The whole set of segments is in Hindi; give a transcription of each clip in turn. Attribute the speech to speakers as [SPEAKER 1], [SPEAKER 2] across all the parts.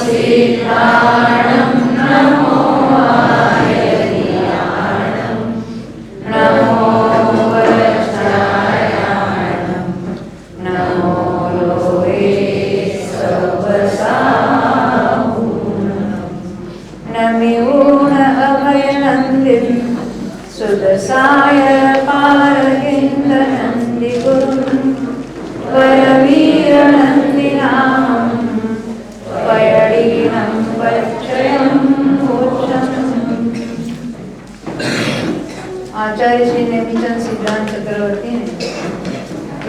[SPEAKER 1] सिद्धाणं नमो आयर्याणं नमो वज्रायाणं नमो लोहे सवसाहूणं नमिऊण अभयनन्दिं सुदसाय पारगिन्दनन्दिगुरुं वरवीरनन्दिनामं पयडीनं वक्षयं मोक्षम्। आचार्य श्री नेमिचंद सिद्धांत चक्रवर्ती ने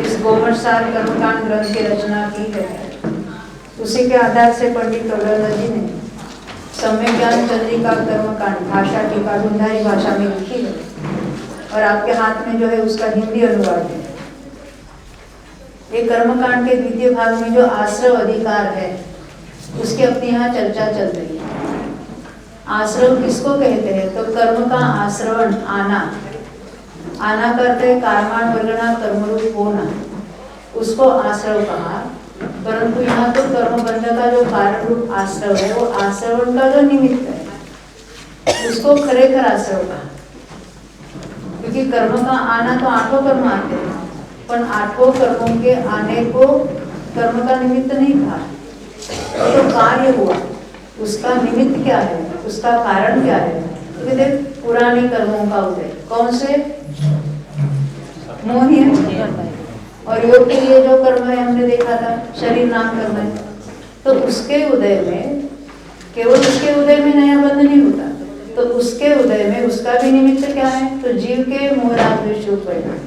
[SPEAKER 1] इस गोमरसार कर्मकांड ग्रंथ की रचना की है। उसी के आधार से पंडित टोडरमल जी ने सम्यक ज्ञान चंद्रिका कर्मकांड भाषा टीका ढूंढारी भाषा में लिखी है और आपके हाथ में जो है उसका हिंदी अनुवाद है। ये कर्मकांड के द्वितीय भाग में जो आश्रव अधिकार है उसकी अपनी यहाँ चर्चा चल रही है। आश्रव किसको कहते हैं? तो कर्म का आश्रवण आना, आना करते हैं कार्माण वर्गणा कर्मरूप होना, उसको आश्रव कहा। परंतु यहाँ तो कर्म बंध का जो कारण रूप आश्रव है वो आश्रवण का जो निमित्त है उसको खरेखर आश्रव कहा। क्योंकि कर्म का आना तो आठों कर्म आते हैं, पर आठों कर्मों के आने को कर्म का निमित्त नहीं कहा। तो कार्य हुआ, उसका निमित्त क्या है, उसका कारण क्या है? तो कहते पुराने कर्मों का उदय। कौन से? मोहित। और योग के लिए जो कर्म है हमने देखा था शरीर नाम कर्म है। तो उसके उदय में केवल उसके उदय में नया बंध नहीं होता, तो उसके उदय में उसका भी निमित्त क्या है? तो जीव के मोहराद्वेष परिणाम।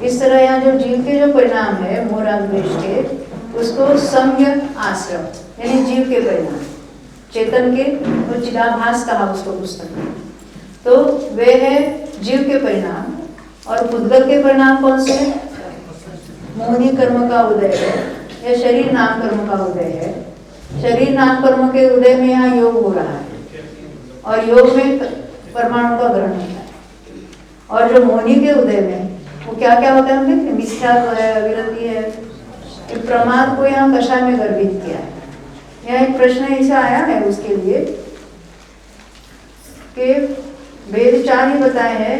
[SPEAKER 1] इस तरह यहाँ जो जीव के जो परिणाम है मोहराद्वेष के, उसको सम्यक आश्रम यानी जीव के परिणाम, चेतन के तो चिदाभास कहा उसको पुस्तक में। तो वे है जीव के परिणाम। और पुद्गल के परिणाम कौन से? मोहिनी कर्म का उदय है या शरीर नाम कर्म का उदय है। शरीर नाम कर्म के उदय में यहाँ योग हो रहा है और योग में परमाणु का ग्रहण होता है। और जो मोहिनी के उदय में वो क्या क्या होता है? हमने मिथ्यात्व है, अविरति है, प्रमाद को यहाँ कषाय में गर्भित किया है। यहाँ एक प्रश्न ऐसा आया है उसके लिए कि वेद 4 ही बताए हैं,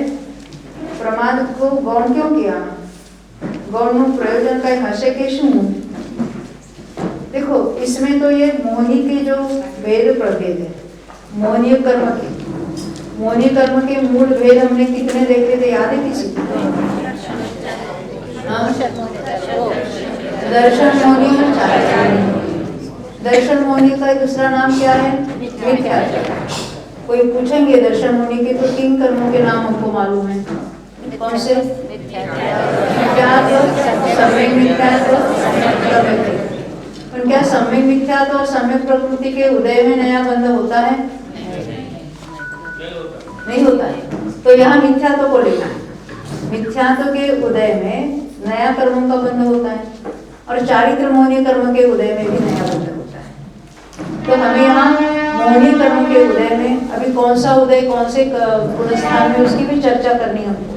[SPEAKER 1] प्रमाद को गौण क्यों किया? गौण प्रयोजन का हसे के शू? देखो इसमें तो ये मोहिनी के जो वेद प्रभेद है, मोहनीय कर्म के मूल भेद हमने कितने देखे थे, याद है किसी को? दर्शन मोहिनी और चारित्र्य। दर्शन मोहिनी का दूसरा नाम क्या है? मिथ्यात्व। कोई पूछेंगे दर्शन मोहिनी के तो 3 कर्मों के नाम हमको मालूम है। कौन से? मिथ्यात्व, सम्यक मिथ्यात्व, पर क्या सम्यक मिथ्यात्व और सम्यक प्रकृति के उदय में नया बंध होता है? नहीं होता है। तो यहाँ मिथ्यात्व को लेना है। मिथ्यात्व के उदय में नया कर्मों का बंध होता है और चारित्र मोहिनी कर्म के उदय में भी नया बंध होता है। तो हमें यहाँ मोहिनी कर्म के उदय में अभी कौन सा उदय कौन से गुणस्थान में उसकी भी चर्चा करनी है हमको,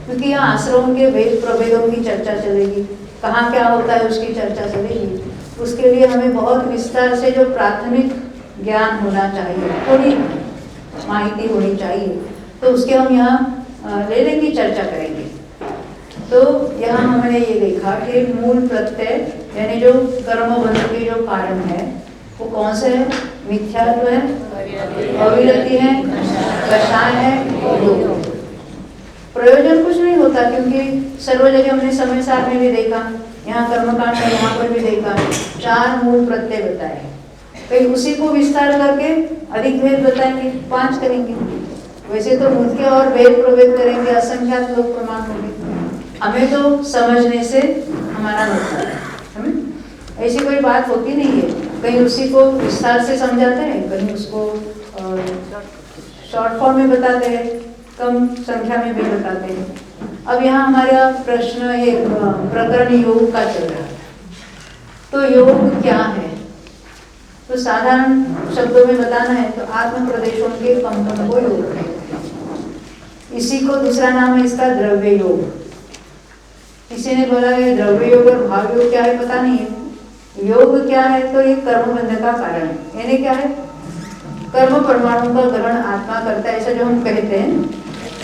[SPEAKER 1] क्योंकि यहाँ आश्रम के वेद प्रभेदों की चर्चा चलेगी, कहाँ क्या होता है उसकी चर्चा चलेगी। उसके लिए हमें बहुत विस्तार से जो प्राथमिक ज्ञान होना चाहिए, थोड़ी माहिती होनी चाहिए, तो उसके हम यहाँ ले लेंगे, चर्चा करेंगे। तो यहाँ हमने ये देखा कि मूल प्रत्यय यानी जो कर्म बंध के जो कारण है वो कौन से है? मिथ्यात्व है, अविरति है, कषाय है, योग। प्रयोजन कुछ नहीं होता क्योंकि सर्व जगह हमने समय सार में भी देखा, यहाँ कर्मकांड है यहाँ पर भी देखा, 4 मूल प्रत्यय बताए। कहीं उसी को विस्तार करके अधिक भेद बताएंगे, 5 करेंगे। वैसे तो मुख्य और भेद प्रभेद करेंगे, असंख्यात लोक प्रमाण होंगे। हमें तो समझने से हमारा मतलब है, हमें ऐसी कोई बात होती नहीं है। कहीं उसी को विस्तार से समझाते हैं, कहीं उसको शॉर्ट फॉर्म में बताते हैं, कम संख्या में भी बताते हैं। अब यहाँ हमारा प्रश्न एक प्रकरण योग का चल रहा है। तो योग क्या है? तो साधारण शब्दों में बताना है तो आत्म प्रदेशों के कंपन को योग कहते हैं। इसी को दूसरा नाम है इसका द्रव्य योग। किसी ने बोला कि द्रव्य योग और भाव योग क्या है, पता नहीं है। योग क्या है? तो ये कर्म बंध का कारण है। यानी क्या है? कर्म परमाणु का ग्रहण आत्मा करता है, ऐसा जो हम कहते हैं,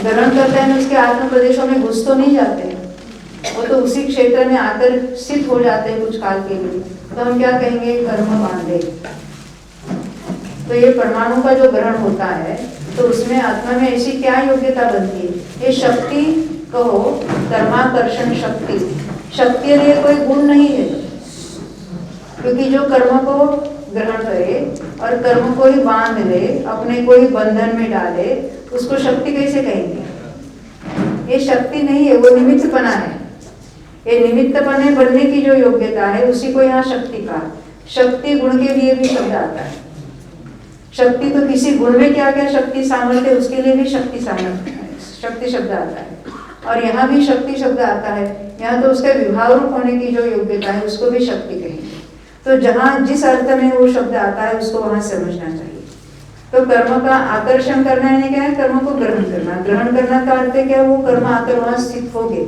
[SPEAKER 1] ग्रहण करता है ना, उसके आत्म प्रदेशों में घुस तो नहीं जाते, वो तो उसी क्षेत्र में आकर स्थित हो जाते हैं कुछ काल के लिए। तो हम क्या कहेंगे? कर्म बांधे। तो ये परमाणु का जो ग्रहण होता है तो उसमें आत्मा में ऐसी क्या योग्यता बनती है? ये शक्ति कहो, कर्माकर्षण शक्ति। शक्ति के लिए कोई गुण नहीं है, क्योंकि जो कर्म को ग्रहण करे और कर्म को ही बांध ले, अपने को ही बंधन में डाले, उसको शक्ति कैसे कहेंगे? ये शक्ति नहीं है, वो निमित्तपना है। ये निमित्तपने बनने की जो योग्यता है उसी को यहाँ शक्ति का। शक्ति गुण के लिए भी शब्द आता है। शक्ति तो किसी गुण में क्या क्या शक्ति सामर्थ्य, उसके लिए भी शक्ति सामर्थ्य, शक्ति शब्द आता है। और यहाँ भी शक्ति शब्द आता है। यहाँ तो उसके विभाव रूप होने की जो योग्यता है उसको भी शक्ति कहेंगे। तो जहाँ जिस अर्थ में वो शब्द आता है उसको वहां समझना चाहिए। तो कर्म का आकर्षण करना है क्या है? कर्म को ग्रहण करना। ग्रहण करना का अर्थ क्या है? वो कर्म आकर वहां स्थित हो गए।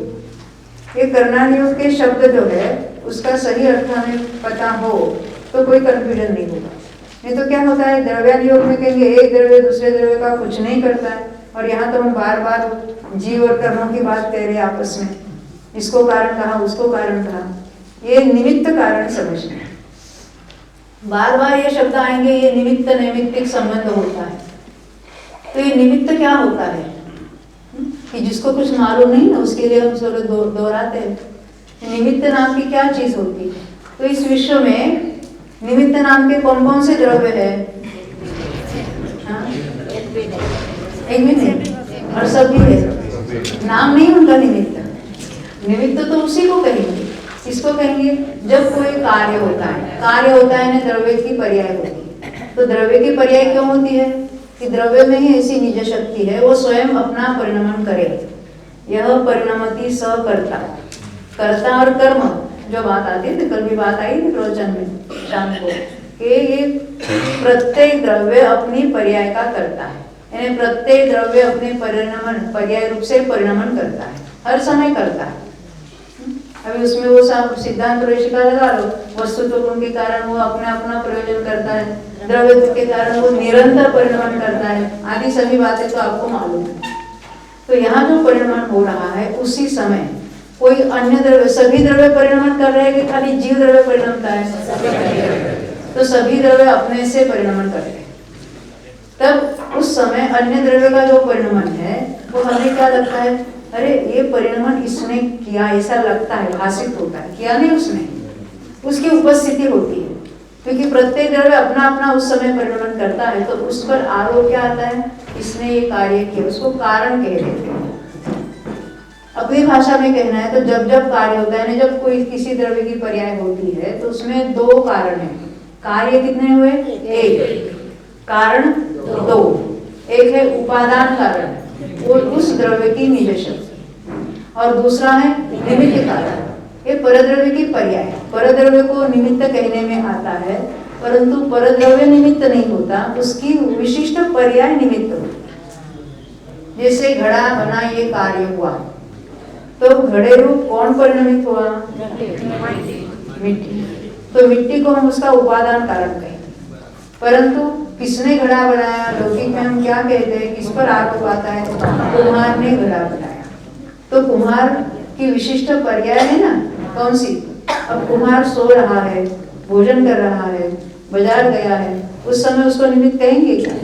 [SPEAKER 1] ये कर्णानुयोग के शब्द जो है उसका सही अर्थ हमें पता हो तो कोई कंफ्यूजन नहीं होगा। नहीं तो क्या होता है, द्रव्यानुयोग में कहेंगे एक द्रव्य दूसरे द्रव्य का कुछ नहीं करता है, और यहाँ तो हम बार बार जीव और कर्मों की बात कह रहे हैं आपस में, इसको कारण कहा उसको कारण कहा। ये निमित्त कारण समझना है। बार बार ये शब्द आएंगे, ये निमित्त नैमित्तिक संबंध होता है। तो ये निमित्त क्या होता है कि जिसको कुछ मालूम नहीं ना उसके लिए हम थोड़े दोहराते हैं। निमित्त नाम की क्या चीज होती है? तो इस विश्व में निमित्त नाम के कौन कौन से द्रव्य है? एक मिनट, और सभी है, नाम नहीं उनका निमित्त। निमित्त तो उसी को कहेंगे। इसको कहेंगे जब कोई कार्य होता है, कार्य होता है ना, द्रव्य की पर्याय होती है। तो द्रव्य की पर्याय क्यों होती है? कि द्रव्य में ही ऐसी निज शक्ति है, वो स्वयं अपना परिणमन करे। यह परिणमति सकर्ता, कर्ता और कर्म जो बात आती है, कल भी बात आई थी प्रवचन में शाम को, कि ये प्रत्येक द्रव्य अपनी पर्याय का करता है। यानी प्रत्येक द्रव्य अपने परिणमन पर्याय रूप से परिणमन करता है, हर समय करता है। अभी उसमें वो सब सिद्धांत प्रवेशिका लगा लो, वस्तुत्व गुण के कारण वो अपना अपना प्रयोजन करता है, द्रव्यत्व के कारण वो निरंतर परिणमन करता है, आदि सभी बातें तो आपको मालूम है। तो यहाँ जो परिणमन हो रहा है उसी समय कोई अन्य द्रव्य, सभी द्रव्य परिणमन कर रहे हैं कि खाली जीव द्रव्य परिणमता है? तो सभी द्रव्य अपने से परिणमन करते हैं। तब उस समय अन्य द्रव्य का जो परिणमन है वो हमें क्या लगता है? अरे ये परिणमन इसने किया, ऐसा लगता है, भाषित होता है। किया नहीं उसने, उसकी उपस्थिति होती है, क्योंकि प्रत्येक द्रव्य अपना अपना उस समय परिणमन करता है। तो उस पर आरोप क्या आता है? इसने ये कार्य किया, उसको कारण कह देते हैं। अपनी भाषा में कहना है तो जब जब कार्य होता है ना, जब कोई किसी द्रव्य की पर्याय होती है तो उसमें दो कारण है। कार्य कितने हुए? एक, कारण दो। एक है उपादान कारण, वो उस द्रव्य की निज शक्ति, और दूसरा है निमित्त कारण, ये परद्रव्य की पर्याय। परद्रव्य को निमित्त कहने में आता है, परंतु परद्रव्य निमित्त नहीं होता, उसकी विशिष्ट पर्याय निमित्त होती। जैसे घड़ा बना, ये कार्य हुआ, तो घड़े रूप कौन परिणमित हुआ? मिट्टी। तो मिट्टी को हम उसका उपादान कारण कहेंगे। परंतु किसने घड़ा बनाया? लौकिक में हम क्या कहते हैं, किस पर आरोप आता है? कुम्हार ने घड़ा बनाया। तो कुम्हार की विशिष्ट पर्याय है ना, कौन सी? अब कुम्हार सो रहा है, भोजन कर रहा है, बाजार गया है, उस समय उसको निमित्त कहेंगे क्या?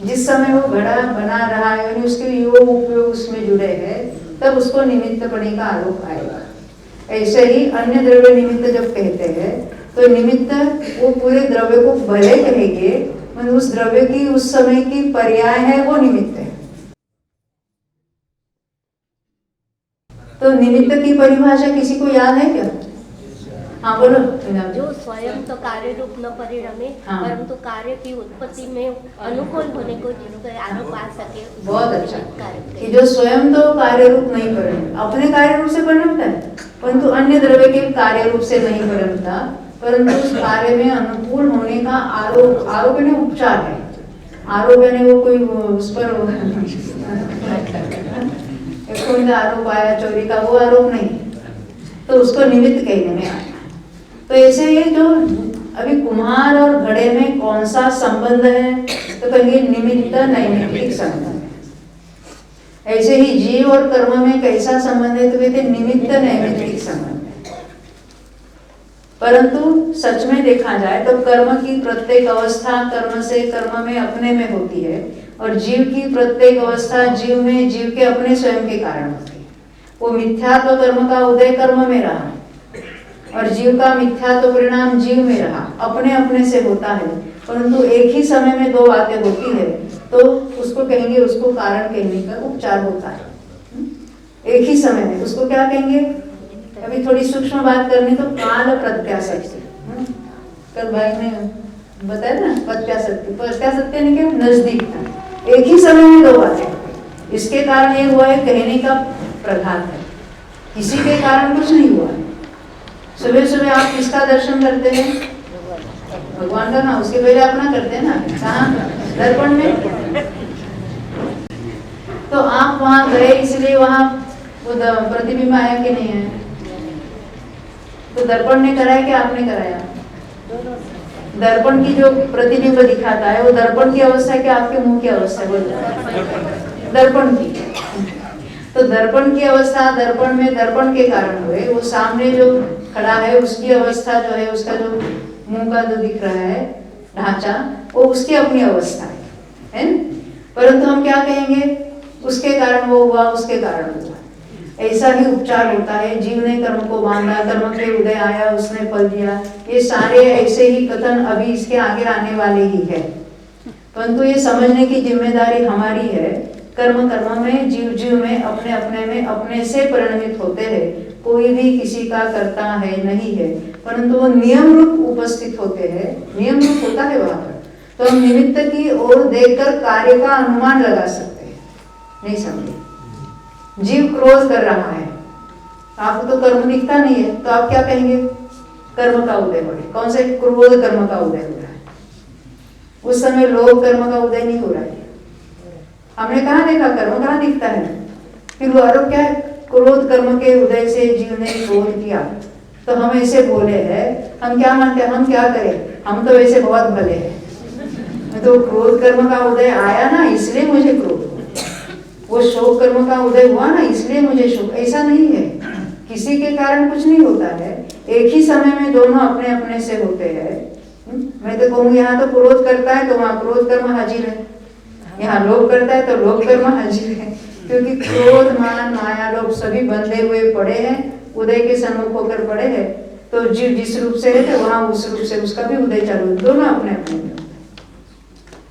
[SPEAKER 1] जिस समय वो घड़ा बना रहा है यानी उसके योग उपयोग उसमें जुड़े हैं, तब उसको निमित्त पड़ने का आरोप आएगा। ऐसे ही अन्य द्रव्य निमित्त जब कहते हैं तो निमित्त वो पूरे द्रव्य को भले कहेंगे, मतलब उस द्रव्य की उस समय की पर्याय है, वो निमित्त है। तो निमित्त की परिभाषा किसी को याद है क्या? हाँ बोलो।
[SPEAKER 2] जो स्वयं तो कार्य रूप न परिणमे, परंतु कार्य की उत्पत्ति में अनुकूल होने को जिसका आरोप आ सके। बहुत अच्छा, कि जो स्वयं तो कार्य रूप नहीं परिणमता, अपने कार्य रूप से परिणमता है, परंतु अन्य द्रव्य के कार्य रूप से नहीं परिणमता, परंतु उस कार्य में अनुकूल होने का आरोप, आरोप यानी उपचार है। आरोप यानी वो कोई उस पर आरोप आया चोरी का, वो आरोप नहीं, तो उसको निमित्त कहने में आया।
[SPEAKER 1] तो ऐसे ये जो अभी कुम्हार और घड़े में कौन सा संबंध है, तो कहेंगे निमित्त नैमित्तिक संबंध है। ऐसे ही जीव और कर्म में कैसा संबंध है, तो कहते निमित्त नैमित्तिक संबंध है। परंतु सच में देखा जाए तो कर्म की प्रत्येक अवस्था कर्म से कर्म में अपने में होती है, और जीव की प्रत्येक अवस्था जीव में जीव के अपने स्वयं के कारण होती है। वो मिथ्यात्व कर्म का उदय कर्म में रहा, और जीव का मिथ्यात्व परिणाम जीव में रहा, अपने अपने से होता है। परंतु एक ही समय में दो बातें होती है, तो उसको कहेंगे, उसको कारण कहने का उपचार होता है। एक ही समय में उसको क्या कहेंगे, अभी थोड़ी सूक्ष्म बात करनी तो काल प्रत्याशक्ति। कल भाई ने बताया ना प्रत्याशक्ति, प्रत्याशक्ति ने क्या, नजदीक। एक ही समय में दो बातें, इसके कारण ये हुआ है कहने का प्रघात है, किसी के कारण कुछ नहीं हुआ है। सुबह सुबह आप किसका दर्शन करते हैं, भगवान का ना, उसके पहले अपना करते हैं ना, कहाँ, दर्पण में। तो आप वहां गए इसलिए वहां वो प्रतिबिंब आया कि नहीं है, तो दर्पण ने कराया कि आपने कराया। दर्पण की जो प्रतिबिंब दिखाता है वो दर्पण की अवस्था है कि आपके मुंह की अवस्था है, दर्पण की। तो दर्पण की अवस्था दर्पण में दर्पण के कारण हुए, वो सामने जो खड़ा है उसकी अवस्था जो है, उसका जो मुंह का जो दिख रहा है ढांचा, वो उसकी अपनी अवस्था है न? परंतु हम क्या कहेंगे, उसके कारण वो हुआ, उसके कारण हुआ। ऐसा ही उपचार होता है। जीव ने कर्म को बांधा, कर्म के उदय आया, उसने फल दिया, ये सारे ऐसे ही कथन अभी इसके आगे आने वाले ही है। परंतु ये समझने की जिम्मेदारी हमारी है, कर्म कर्म में, जीव जीव में, अपने अपने में अपने से परिणमित होते हैं। कोई भी किसी का करता है नहीं है, परंतु वो नियम रूप उपस्थित होते हैं, नियम रूप होता है वहां पर। तो हम निमित्त की ओर देखकर कार्य का अनुमान लगा सकते हैं। नहीं समझे, जीव क्रोध कर रहा है, आपको तो कर्म दिखता नहीं है, तो आप क्या कहेंगे, कर्म का उदय हो रहा है। कौन से, क्रोध कर्म का उदय हो रहा है। उस समय लोभ कर्म का उदय नहीं हो रहा है। हमने कहाँ देखा, कर्म कहाँ दिखता है। फिर वो आरोप क्या है, क्रोध कर्म के उदय से जीव ने क्रोध किया, तो हम ऐसे बोले हैं। हम क्या मानते हैं, हम क्या करें, हम तो वैसे बहुत भले हैं। तो क्रोध कर्म का उदय आया ना, इसलिए मुझे क्रोध हुआ। वो शोक कर्म का उदय हुआ ना, इसलिए मुझे शोक। ऐसा नहीं है, किसी के कारण कुछ नहीं होता है। एक ही समय में दोनों अपने अपने से होते हैं। मैं तो कहूँगी यहाँ तो क्रोध करता है तो वहाँ क्रोध कर्म हाजिर है, यहाँ लोभ करता है तो लोभ कर्म हाजिर है। क्योंकि क्रोध मान माया लोभ सभी बंधे हुए पड़े हैं, उदय के सम्मुख होकर पड़े हैं। तो जीव जिस रूप से है तो वहाँ उस रूप से उसका भी उदय चालू है, दोनों अपने अपने में।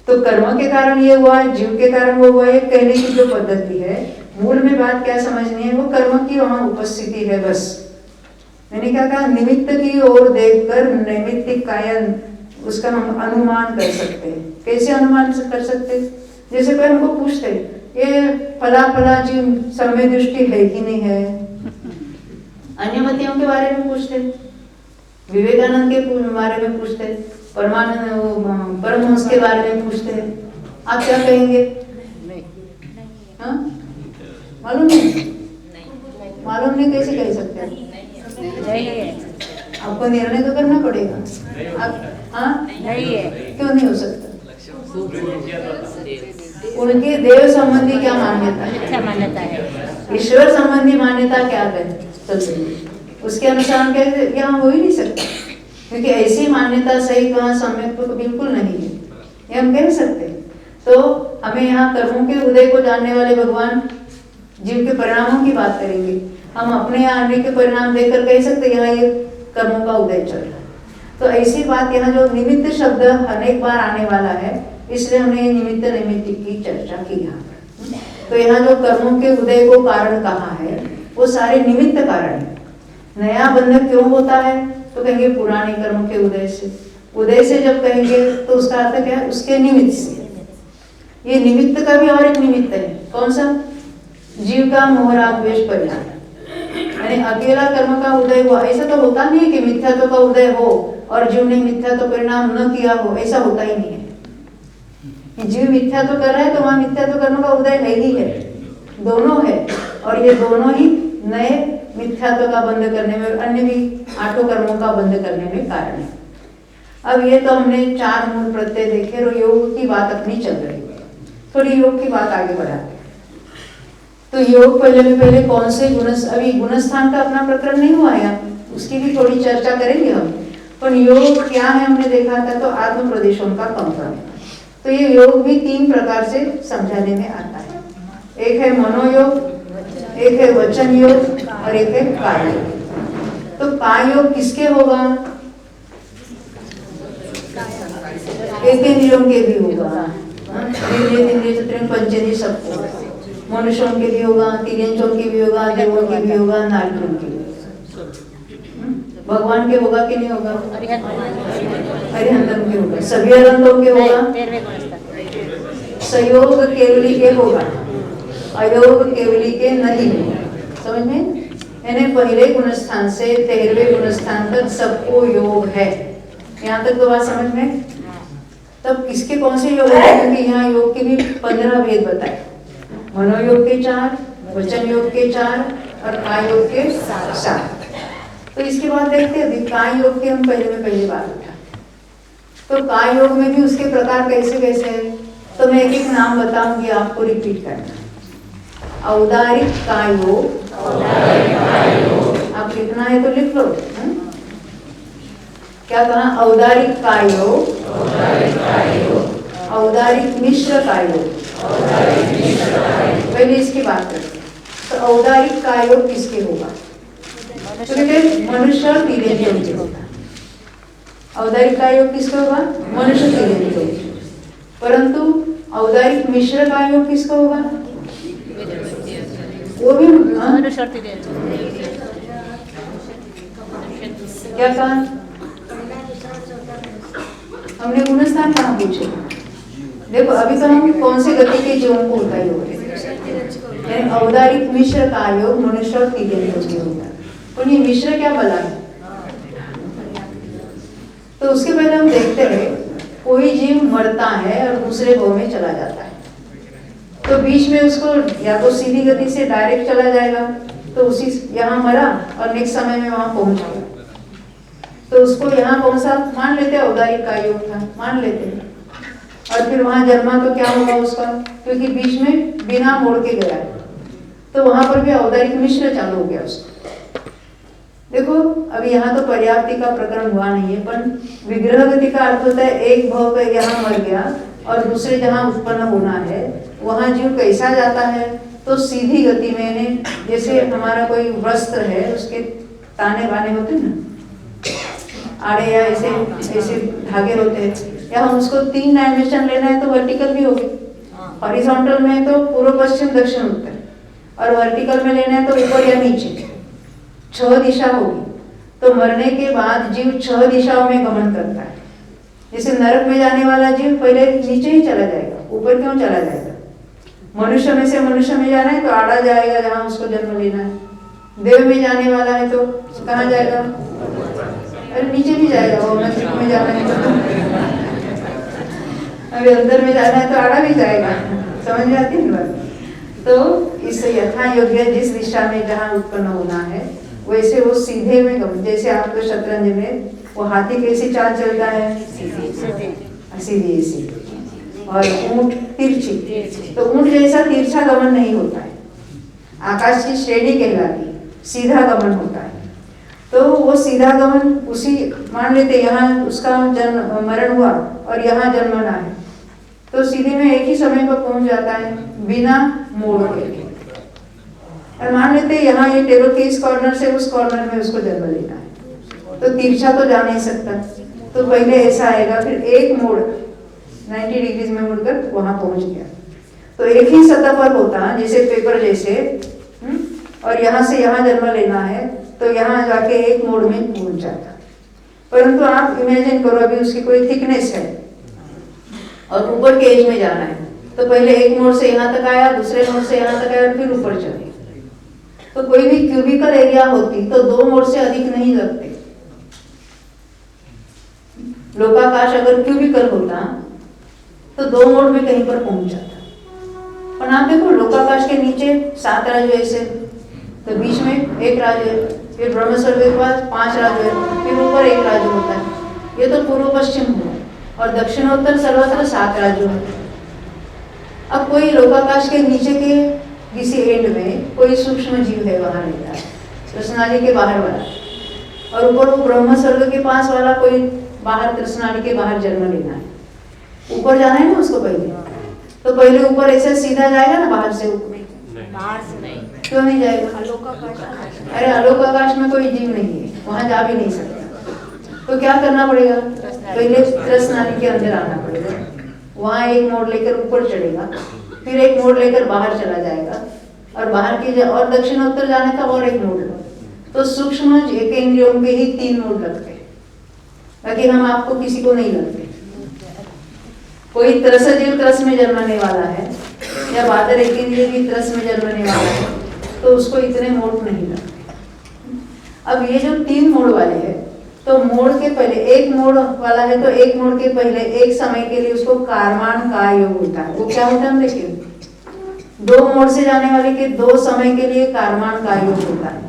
[SPEAKER 1] तो कर्म के कारण ये हुआ है, जीव के कारण वो हुआ है, कहने की जो पद्धति है। मूल में बात क्या समझनी है, वो कर्म की वहाँ उपस्थिति है बस। मैंने क्या कहा, निमित्त की ओर देखकर नैमित्तिक कायन उसका हम अनुमान कर सकते हैं। कैसे अनुमान कर सकते हैं, जैसे कोई हमको पूछते ये फला फला जीव समय दृष्टि है कि नहीं है। अन्य मतियों के बारे में पूछते, विवेकानंद के बारे में पूछते, परमानंद परमहंस के बारे में पूछते हैं, आप क्या कहेंगे? हाँ, मालूम नहीं, मालूम नहीं कैसे कह सकते हैं? आपको निर्णय तो करना पड़ेगा। आप हाँ नहीं है, क्यों नहीं हो सकता? उनकी देव संबंधी क्या मान्यता है, ईश्वर संबंधी मान्यता क्या है, उसके अनुसार कहते यहाँ हो ही नहीं सकता। क्योंकि ऐसी मान्यता सही वहाँ सम्यक तो बिल्कुल नहीं है, ये हम कह सकते हैं। तो हमें यहाँ कर्मों के उदय को जानने वाले भगवान जीव के परिणामों की बात करेंगे। हम अपने यहाँ आने के परिणाम देखकर कह सकते यहाँ ये कर्मों का उदय चल रहा है। तो ऐसी बात यहाँ जो निमित्त शब्द अनेक बार आने वाला है, इसलिए हमने निमित्त नैमित्तिक की चर्चा की यहाँ पर। तो यहाँ जो कर्मों के उदय को कारण कहा है वो सारे निमित्त कारण है। नया बंधन क्यों होता है तो कहेंगे पुराने कर्मों के उदय से। उदय से जब कहेंगे तो उसका अर्थ क्या है, उसके निमित्त से। ये निमित्त का भी और एक निमित्त है, कौन सा? जीव का मोह राग द्वेष परिणाम। यानी अकेला कर्म का उदय हुआ, ऐसा तो होता नहीं है कि मिथ्यात्व का उदय हो और जीव ने मिथ्यात्व परिणाम न किया हो, ऐसा होता ही नहीं है। जीव मिथ्यात्व कर रहा है तो वहां मिथ्यात्व कर्म का उदय है ही है, दोनों है। और ये दोनों ही नए मिथ्यात्व का बंध करने में, अन्य भी 8 कर्मों का बंध करने में कारण है। अब ये तो हमने 4 मूल प्रत्यय देखे और योग की बात अपनी चल रही है, थोड़ी योग की बात आगे बढ़ाते हैं। तो योग पहले कौन से गुण, अभी गुणस्थान का अपना प्रकरण नहीं हुआ है, उसकी भी थोड़ी चर्चा करेंगे हम। पर योग क्या है हमने देखा था, तो आत्म प्रदेशों का कंपन। तो ये योग भी 3 प्रकार से समझाने में आता है। एक है मनोयोग, एक है वचन योग और एक है काय योग। तो काय योग किसके होगा? एक इंद्रियों के भी होगा, पंचेंद्रिय सबको, मनुष्यों के भी होगा, तिर्यंचों के भी होगा, देवों के भी होगा, नारकियों के भी। भगवान के होगा कि नहीं होगा? अरिहंतम के होगा, सभी अनंतों के होगा, संयोग केवली के होगा, अयोग केवली के नहीं होगा। समझ में? यानी पहले गुणस्थान से 13वें गुणस्थान तक सबको योग है। यहाँ तक तो बात समझ में? तब किसके कौन से योग है? क्योंकि यहाँ योग के भी 15 भेद बताए, मनोयोग के 4, वचन योग के 4 और काय योग के 7। तो इसके बाद देखते हैं काय योग के हम पहले बात उठा। तो काय योग में भी उसके प्रकार कैसे कैसे है, तो मैं एक नाम बताऊंगी, आपको रिपीट करना। औदारिक काय योग, आप लिखना है तो लिख लो। क्या कहा? औदारिक काय योग, औदारिक मिश्र काय योग। पहले इसकी बात करते हैं। तो औदारिक काय योग किसके होगा? तो मनुष्य और तिर्यंचों के होगा। औदारिक काय योग किसका होगा? मनुष्य तिर्यंचों। परंतु औदारिक मिश्र काय योग किसका होगा? वो भी मनुष्य और तिर्यंचों। क्या कहा? हमने गुणस्थान कहाँ पूछे? देखो अभी तो हम कौन से गति के जीवों को होता ही होगा, औदारिक मिश्र काय योग मनुष्य और तिर्यंचों के होगा। और ये मिश्र क्या बला है? तो उसके पहले हम देखते हैं, कोई जीव मरता है और दूसरे भाव में चला जाता है, तो बीच में उसको या तो सीधी गति से डायरेक्ट चला जाएगा, तो उसी यहाँ मरा और नेक्स्ट समय में वहां पहुंच गया, तो उसको यहाँ कौन सा मान लेते हैं? औदारिक काय योग था, मान लेते हैं। और फिर वहां जन्मा तो क्या होगा उसका? क्योंकि बीच में बिना मोड़ के गया है, तो वहां पर भी औदारिक मिश्र चालू हो गया उसका। देखो अभी यहाँ तो पर्याप्ति का प्रकरण हुआ नहीं है, पर विग्रह गति का अर्थ होता है एक भाव का यहाँ मर गया और दूसरे जहाँ उत्पन्न होना है वहां जीव कैसा जाता है? तो सीधी गति में, जैसे हमारा कोई वस्त्र है उसके ताने बाने होते हैं ना, आड़े या ऐसे धागे होते हैं, या हम उसको 3 डायमेंशन लेना है तो वर्टिकल भी होगी, हॉरिजॉन्टल में तो पूर्व पश्चिम दक्षिण उत्तर, और वर्टिकल में लेना है तो ऊपर या नीचे, 6 दिशा होगी। तो मरने के बाद जीव 6 दिशाओं में गमन करता है। जैसे नरक में जाने वाला जीव पहले नीचे ही चला जाएगा, ऊपर क्यों चला जाएगा? मनुष्य में से मनुष्य में जाना है तो आड़ा जाएगा जहाँ उसको जन्म लेना है, देव में जाने वाला है तो कहाँ जाएगा? अरे नीचे भी जाएगा, वो नरक में जाना है तो अभी अंदर में जाना है तो आड़ा भी जाएगा। समझ में आती है बात? तो इससे यथा योग्य जिस दिशा में जहाँ उत्पन्न होना है वैसे वो सीधे में गमन। जैसे आपको शतरंज में वो हाथी कैसी चाल चलता है? सीधी ऐसी, और ऊंट तिरछी, तो ऊंट जैसा तिरछा गमन नहीं होता है, आकाश की श्रेणी कहलाती है, सीधा गमन होता है। तो वो सीधा गमन उसी मान लेते यहाँ उसका जन्म मरण हुआ और यहाँ जन्मना है, तो सीधे में एक ही समय पर पहुंच जाता है बिना मोड़ के। और मान लेते यहाँ ये टेबल के इस कॉर्नर से उस कॉर्नर में उसको जन्म लेना है, तो तिरछा तो जा नहीं सकता, तो पहले ऐसा आएगा, फिर एक मोड़ 90 डिग्रीज में मुड़कर वहां पहुंच गया। तो एक ही सतह पर होता जैसे पेपर जैसे, और यहाँ से यहाँ जन्म लेना है तो यहाँ जाके एक मोड़ में पहुंच जाता। परंतु आप इमेजिन करो अभी उसकी कोई थिकनेस है और ऊपर के एज में जाना है, तो पहले एक मोड़ से यहाँ तक आया, दूसरे मोड़ से यहाँ तक आया और फिर ऊपर चले। तो कोई भी क्यूबिकल एरिया होती तो 2 मोड़ से अधिक नहीं लगते। लोकाकाश अगर क्यूबिकल होता तो 2 मोड़ में कहीं पर पहुंच जाता। पर आप देखो लोकाकाश के नीचे 7 राजू ऐसे तो बीच में एक राज्य है, फिर ब्रह्म स्वर्ग के पास 5 राज्य है, फिर ऊपर एक राज्य होता है। ये तो पूर्व पश्चिम हुआ, और दक्षिणोत्तर सर्वत्र 7 राज्यों हैं। अब कोई लोकाकाश के नीचे के किसी एंड में कोई सूक्ष्म जीव है, वहां रहता है, कृष्णाली के बाहर वाला, और ऊपर वो ब्रह्म स्वर्ग के पास वाला कोई बाहर, कृष्णाली के बाहर जन्म लेना है, ऊपर जाना है ना उसको पहले। तो पहले ऊपर ऐसे सीधा जाएगा ना बाहर से?
[SPEAKER 2] बाहर से नहीं।
[SPEAKER 1] क्यों नहीं जाएगा? अरे आलोक आकाश में कोई जीव नहीं है, वहां जा भी नहीं सकता। तो क्या करना पड़ेगा? पहले कृष्णाली के अंदर आना पड़ेगा, वहां एक मोड़ लेकर ऊपर चढ़ेगा, फिर एक मोड़ लेकर बाहर चला जाएगा, और बाहर की और दक्षिणोत्तर जाने का और एक मोड़। तो सूक्ष्म एक इंद्रियों के ही 3 मोड़ लगते हैं, बाकी हम आपको किसी को नहीं लगते। कोई त्रस जीव त्रस में जन्मने वाला है, या बादर एक इंद्रिय भी त्रस में जन्मने वाला है, तो उसको इतने मोड़ नहीं लगते। अब ये जो 3 मोड़ वाले हैं, तो मोड़ के पहले एक मोड़ वाला है, तो एक मोड़ के पहले एक समय के लिए उसको कारमान का योग होता है। वो क्या होता है हम देखें, 2 मोड़ से जाने वाले के 2 समय के लिए कारमान का योग होता है,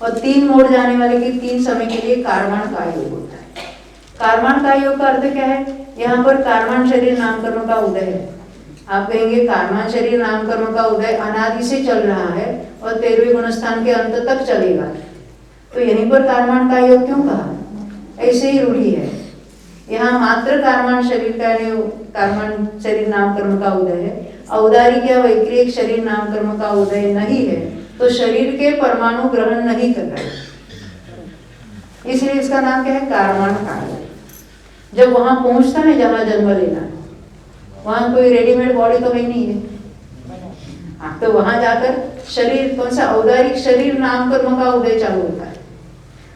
[SPEAKER 1] और 3 मोड़ जाने वाले के 3 समय के लिए कारमान का योग होता है। कारमान का योग का अर्थ क्या है? यहाँ पर कारमान शरीर नाम कर्म का उदय है। आप कहेंगे कारमान शरीर नाम कर्म का उदय अनादि से चल रहा है और 13वें गुणस्थान के अंत तक चलेगा, तो यहीं पर कारमान का योग क्यों कहा? ऐसे ही रूढ़ी है। यहाँ मात्र कारमान शरीर का, कारमान शरीर नाम कर्म का उदय है, औदारिक या वैक्रिक शरीर नाम कर्म का उदय नहीं है, तो शरीर के परमाणु ग्रहण नहीं कर रहे, इसलिए इसका नाम क्या है? कारमान काल। जब वहां पहुंचता है जहां जन्म लेना, वहां कोई रेडीमेड बॉडी तो है नहीं है, तो वहां जाकर शरीर कौन सा? औदारिक शरीर नाम कर्म का उदय चालू होता है,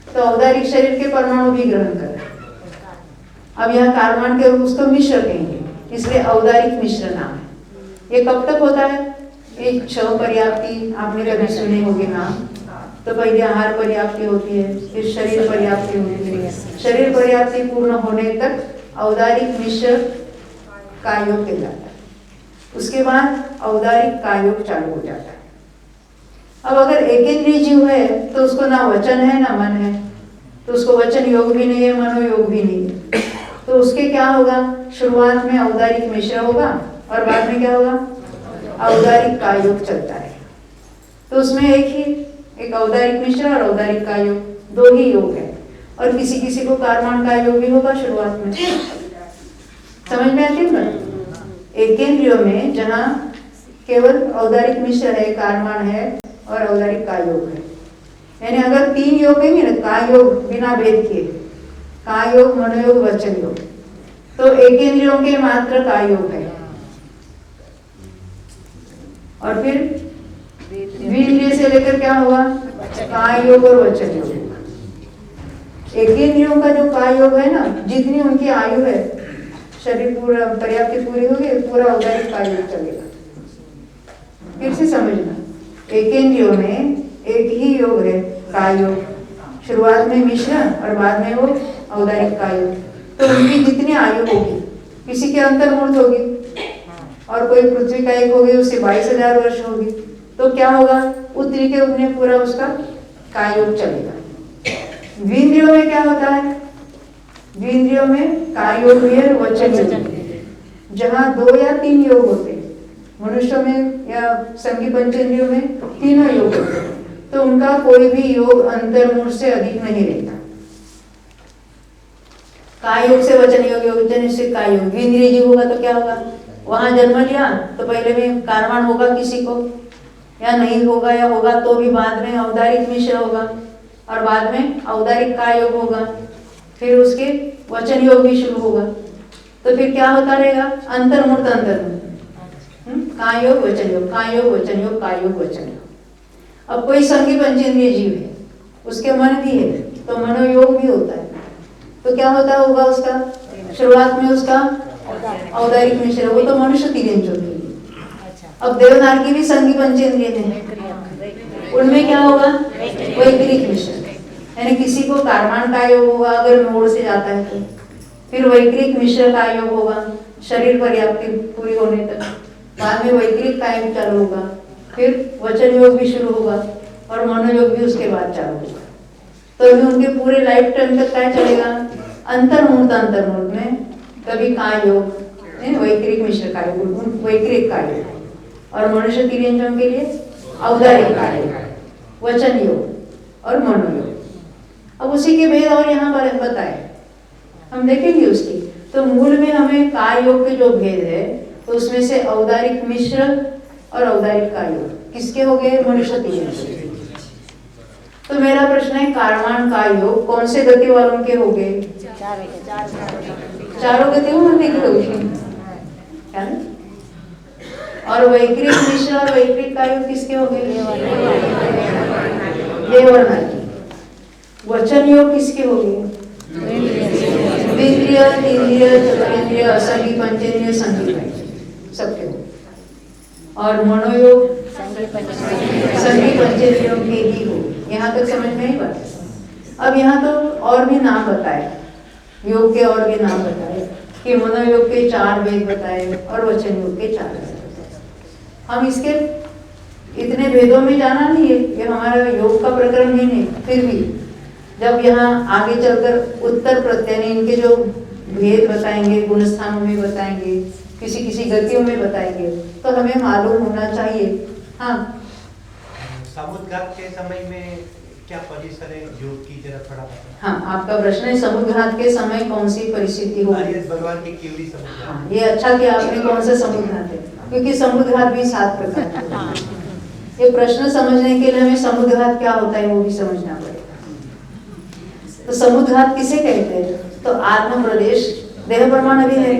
[SPEAKER 1] तो औदारिक शरीर के परमाणु भी ग्रहण कर रहे हैं। अब यहाँ कारमान के उसको मिश्र कहेंगे, इसलिए औदारिक मिश्र नाम है। ये कब तक होता है? ये 6 पर्याप्ति आपने कभी सुने होंगे नाम। तो पहले आहार पर्याप्ति होती है, फिर शरीर पर्याप्ति होती है, शरीर पर्याप्ति पूर्ण होने तक औदारिक मिश्र कायोग कहलाता है, उसके बाद औदारिक कायोग चालू हो जाता है। अब अगर एकेंद्रीय जीव है तो उसको ना वचन है ना मन है, तो उसको वचन योग भी नहीं है, मनोयोग भी नहीं है, तो उसके क्या होगा? शुरुआत में औदारिक मिश्र होगा और बाद में क्या होगा? औदारिक कायोग चलता है। तो उसमें एक औदारिक मिश्र और औदारिक का योग, 2 ही योग है, और किसी किसी को कारमान का योग भी होगा शुरुआत में। समझ में आती है? एकेंद्रियों में जहाँ केवल औदारिक मिश्र है, कारमान है और औदारिक का योग है, यानी अगर 3 योग है ना, का योग बिना भेद किए, का योग, मनोयोग, वचन योग, तो एकेंद्रियों के मात्र का योग है, और फिर द्विइंद्रिय से लेकर क्या होगा? काय योग और वचन योग। एकेंद्रियों का जो काय योग है ना, जितनी उनकी आयु है, शरीर पूरा पर्याप्ति पूरी होगी, पूरा औदारिक काय योग चलेगा। फिर से समझना, एकेंद्रियों में एक ही योग है, काय योग, शुरुआत में मिश्र और बाद में वो औदारिक काय योग। तो उनकी जितनी आयु होगी, किसी के अंतर्मूर्त होगी, और कोई पृथ्वी का एक होगी, उससे 22,000 वर्ष होगी, तो क्या होगा? उत्तरी के उतने पूरा उसका कायोग चलेगा। द्विइंद्रियों में क्या होता है? द्विइंद्रियों में कायोग भी है, वचन योग। जहाँ 2 या 3 योग होते हैं, मनुष्य में या संगी पंचेंद्रियों में 3 योग होते हैं, तो उनका कोई भी योग अंतर्मूर्त से अधिक नहीं रहता। कायोग से वचन योग, वचन से कायोग। द्विइंद्रिय जीव होगा तो क्या होगा? वहां जन्म लिया तो पहले में कारमान होगा किसी को, या नहीं होगा, या होगा तो भी बाद में औदारिक मिश्र होगा, और बाद में औदारिक का योग होगा, फिर उसके वचन योग भी शुरू होगा। तो फिर क्या होता रहेगा? अंतर्मूर्त अंतर्मूर्त, का योग वचन योग, का योग वचन योग, का योग वचन योग। अब कोई संगी पंचेंद्रिय जीव है, उसके मन भी है, तो मनोयोग भी होता है, तो क्या होता होगा उसका? शुरुआत में उसका औदारिक मिश्र, वो तो मनुष्य 3 इंच होती है। अब देवनार की भी संगी पंचेंद्रिय है, उनमें क्या होगा? वैक्रिक मिश्र, यानी किसी को कारमान का योग होगा अगर मोड़ से जाता है तो, फिर वैक्रिक मिश्र का योग होगा शरीर पर्याप्ति पूरी होने तक, बाद में वैक्रिक का योग चालू होगा, फिर वचन योग भी शुरू होगा, और मनोयोग भी उसके बाद चालू होगा। तो अभी उनके पूरे लाइफ टाइम तक क्या चलेगा, अंतर्मुहूर्त में कभी काय योग, वैक्रिक मिश्र काय योग, वैक्रिक काय योग, और मनुष्य तिर्यंजों के लिए औदारिक काय योग, वचन योग और मनोयोग। अब उसी के भेद और यहाँ पर बताए, हम देखेंगे उसकी। तो मूल में हमें काय योग के जो भेद है, तो उसमें से औदारिक मिश्र और औदारिक काय योग किसके हो गए, मनुष्य तिर्यंजों। तो मेरा प्रश्न है, कारवाण काय योग कौन से गति वालों के हो गए, चारों गतियों वाले के हो गए। और वैक्रिक मिश्र और वैक्रिक काय योग किसके हो गए, देववर्णा की। वचन योग किसके हो गए, इंद्रिय, तीन्द्रिय, चतुरेंद्रिय, असंगी, पंचेंद्रिय, संगी सबके हो। और मनोयोग संगी पंचेंद्रियों के ही हो। यहाँ तक समझ में आई बात। अब यहाँ तो और भी नाम बताए, योग के और भी नाम बताए कि मनोयोग के 4 भेद बताए और वचन योग के 4 भेद बताए। हम इसके इतने भेदों में जाना नहीं है, ये हमारा योग का प्रकरण ही नहीं। फिर भी जब यहाँ आगे चलकर उत्तर प्रत्यय इनके जो भेद बताएंगे, गुण स्थानों में बताएंगे, किसी किसी गतियों में बताएंगे, तो हमें मालूम होना चाहिए। हाँ,
[SPEAKER 3] समुद्घात के समय में क्या पोजीशन है योग की, जरा थोड़ा बताएं।
[SPEAKER 1] हाँ, आपका प्रश्न है समुद्घात के समय कौन सी परिस्थिति होगी।
[SPEAKER 3] भगवान की केवली समुद्घात।
[SPEAKER 1] हाँ, ये अच्छा कि आपने कौन सा समुद्घात है, क्योंकि समुद्घात भी 7 प्रकार के होते हैं। ये प्रश्न समझने के लिए हमें समुद्घात क्या होता है वो भी समझना पड़ेगा। तो समुद्घात किसे कहते हैं, तो आत्म प्रदेश, देह प्रमाण अभी है,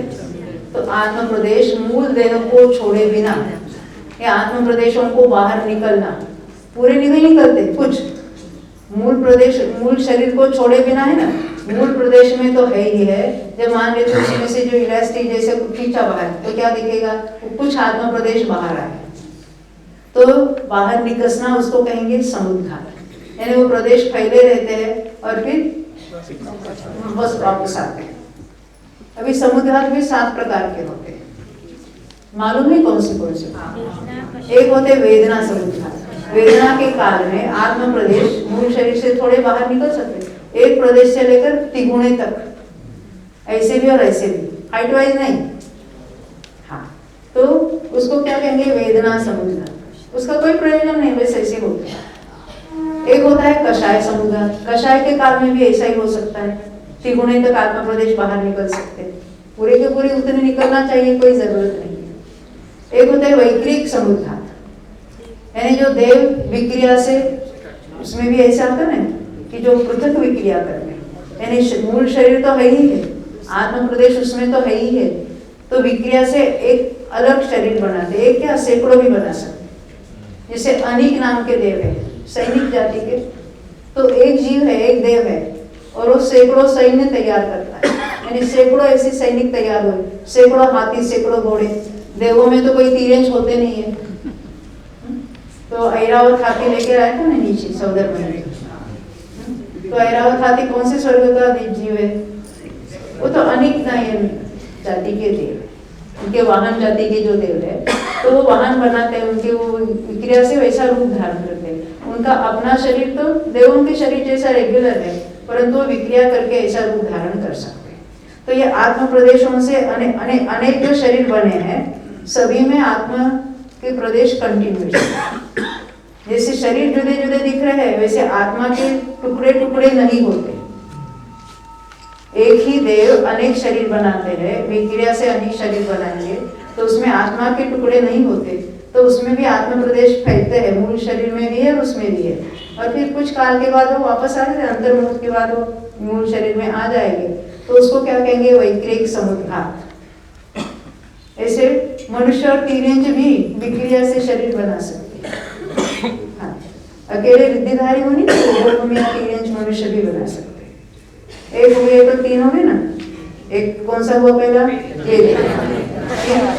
[SPEAKER 1] तो आत्म प्रदेश मूल देह को छोड़े बिना, या आत्म प्रदेशों को बाहर निकलना, पूरे नहीं निकलते, कुछ मूल प्रदेश, मूल शरीर को छोड़े बिना है ना, मूल प्रदेश में तो है ही है। जब मान लेते तो उसमें से जो इलास्टिक जैसे खींचा बाहर, तो क्या दिखेगा, कुछ आत्म प्रदेश बाहर आए, तो बाहर निकसना उसको कहेंगे समुद्घात। यानी वो प्रदेश फैले रहते हैं और फिर बस वापस आते हैं। अभी समुद्घात भी 7 प्रकार के होते हैं, मालूम है कौन से? एक होते वेदना समुद्घात। वेदना के काल में आत्म प्रदेश मूल शरीर से थोड़े बाहर निकल सकते, एक प्रदेश से लेकर तिगुणे तक, ऐसे भी और ऐसे भी, हाइट वाइज नहीं। हाँ, तो उसको क्या कहेंगे, वेदना समुद्घात। उसका कोई प्रयोजन नहीं, वैसे ऐसे होते हैं। एक होता है कषाय समुद्घात। कषाय के काल में भी ऐसा ही हो सकता है, तिगुणे तक आत्म प्रदेश बाहर निकल सकते हैं, पूरे के पूरे उतने निकलना चाहिए, कोई जरूरत नहीं है। एक होता है वैक्रिक समुद्घात, यानी जो देव विक्रिया से, उसमें भी ऐसा होता है ना कि जो पृथक विक्रिया करते हैं, यानी मूल शरीर तो है ही है, आत्म प्रदेश उसमें तो है ही है, तो विक्रिया से एक अलग शरीर बनाते, एक क्या सैकड़ों भी बना सकते। जैसे अनेक नाम के देव है, सैनिक जाति के, तो एक जीव है, एक देव है, और वो सैकड़ों सैन्य तैयार करता है, यानी सैकड़ों ऐसे सैनिक तैयार हुए, सैकड़ों हाथी, सैकड़ों घोड़े। देवों में तो कोई तिर्यंज होते नहीं है, तो ऐरावत हाथी लेके आया था ना नीचे सौदर में, तो ऐरावत हाथी कौन से स्वर्ग का जीव है, वो तो अनेक नयन जाति के देव, उनके वाहन जाति के जो देव है, तो वो वाहन बनाते हैं, उनके वो विक्रिया से वैसा रूप धारण करते हैं। उनका अपना शरीर तो देवों के शरीर जैसा रेगुलर है, परंतु वो विक्रिया करके ऐसा रूप धारण कर सकते हैं। तो ये आत्म प्रदेशों से अनेक जो शरीर बने हैं, सभी में आत्मा के प्रदेश कंटिन्यूस है। जैसे शरीर जुदे जुदे दिख रहे हैं, वैसे आत्मा के टुकड़े टुकड़े नहीं होते। एक ही देव अनेक शरीर बनाते हैं, विक्रिया से अनेक शरीर बनाएंगे, तो उसमें आत्मा के टुकड़े नहीं होते, तो उसमें भी आत्म प्रदेश फैलते हैं, मूल शरीर में भी है और उसमें भी है, और फिर कुछ काल के बाद वो वापस आ जाए, अंतर्मुहूर्त के बाद वो मूल शरीर में आ जाएंगे, तो उसको क्या कहेंगे, वैक्रिक समुद्घात। ऐसे मनुष्य और तिर्यंज भी विक्रिया से शरीर बना सकते हैं। हाँ, अकेले रिद्धिधारी होनी नहीं, तिर्यंज मनुष्य भी बना सकते हैं। एक हो गए तो 3 हो गए ना, एक कौन सा हुआ पहला, ये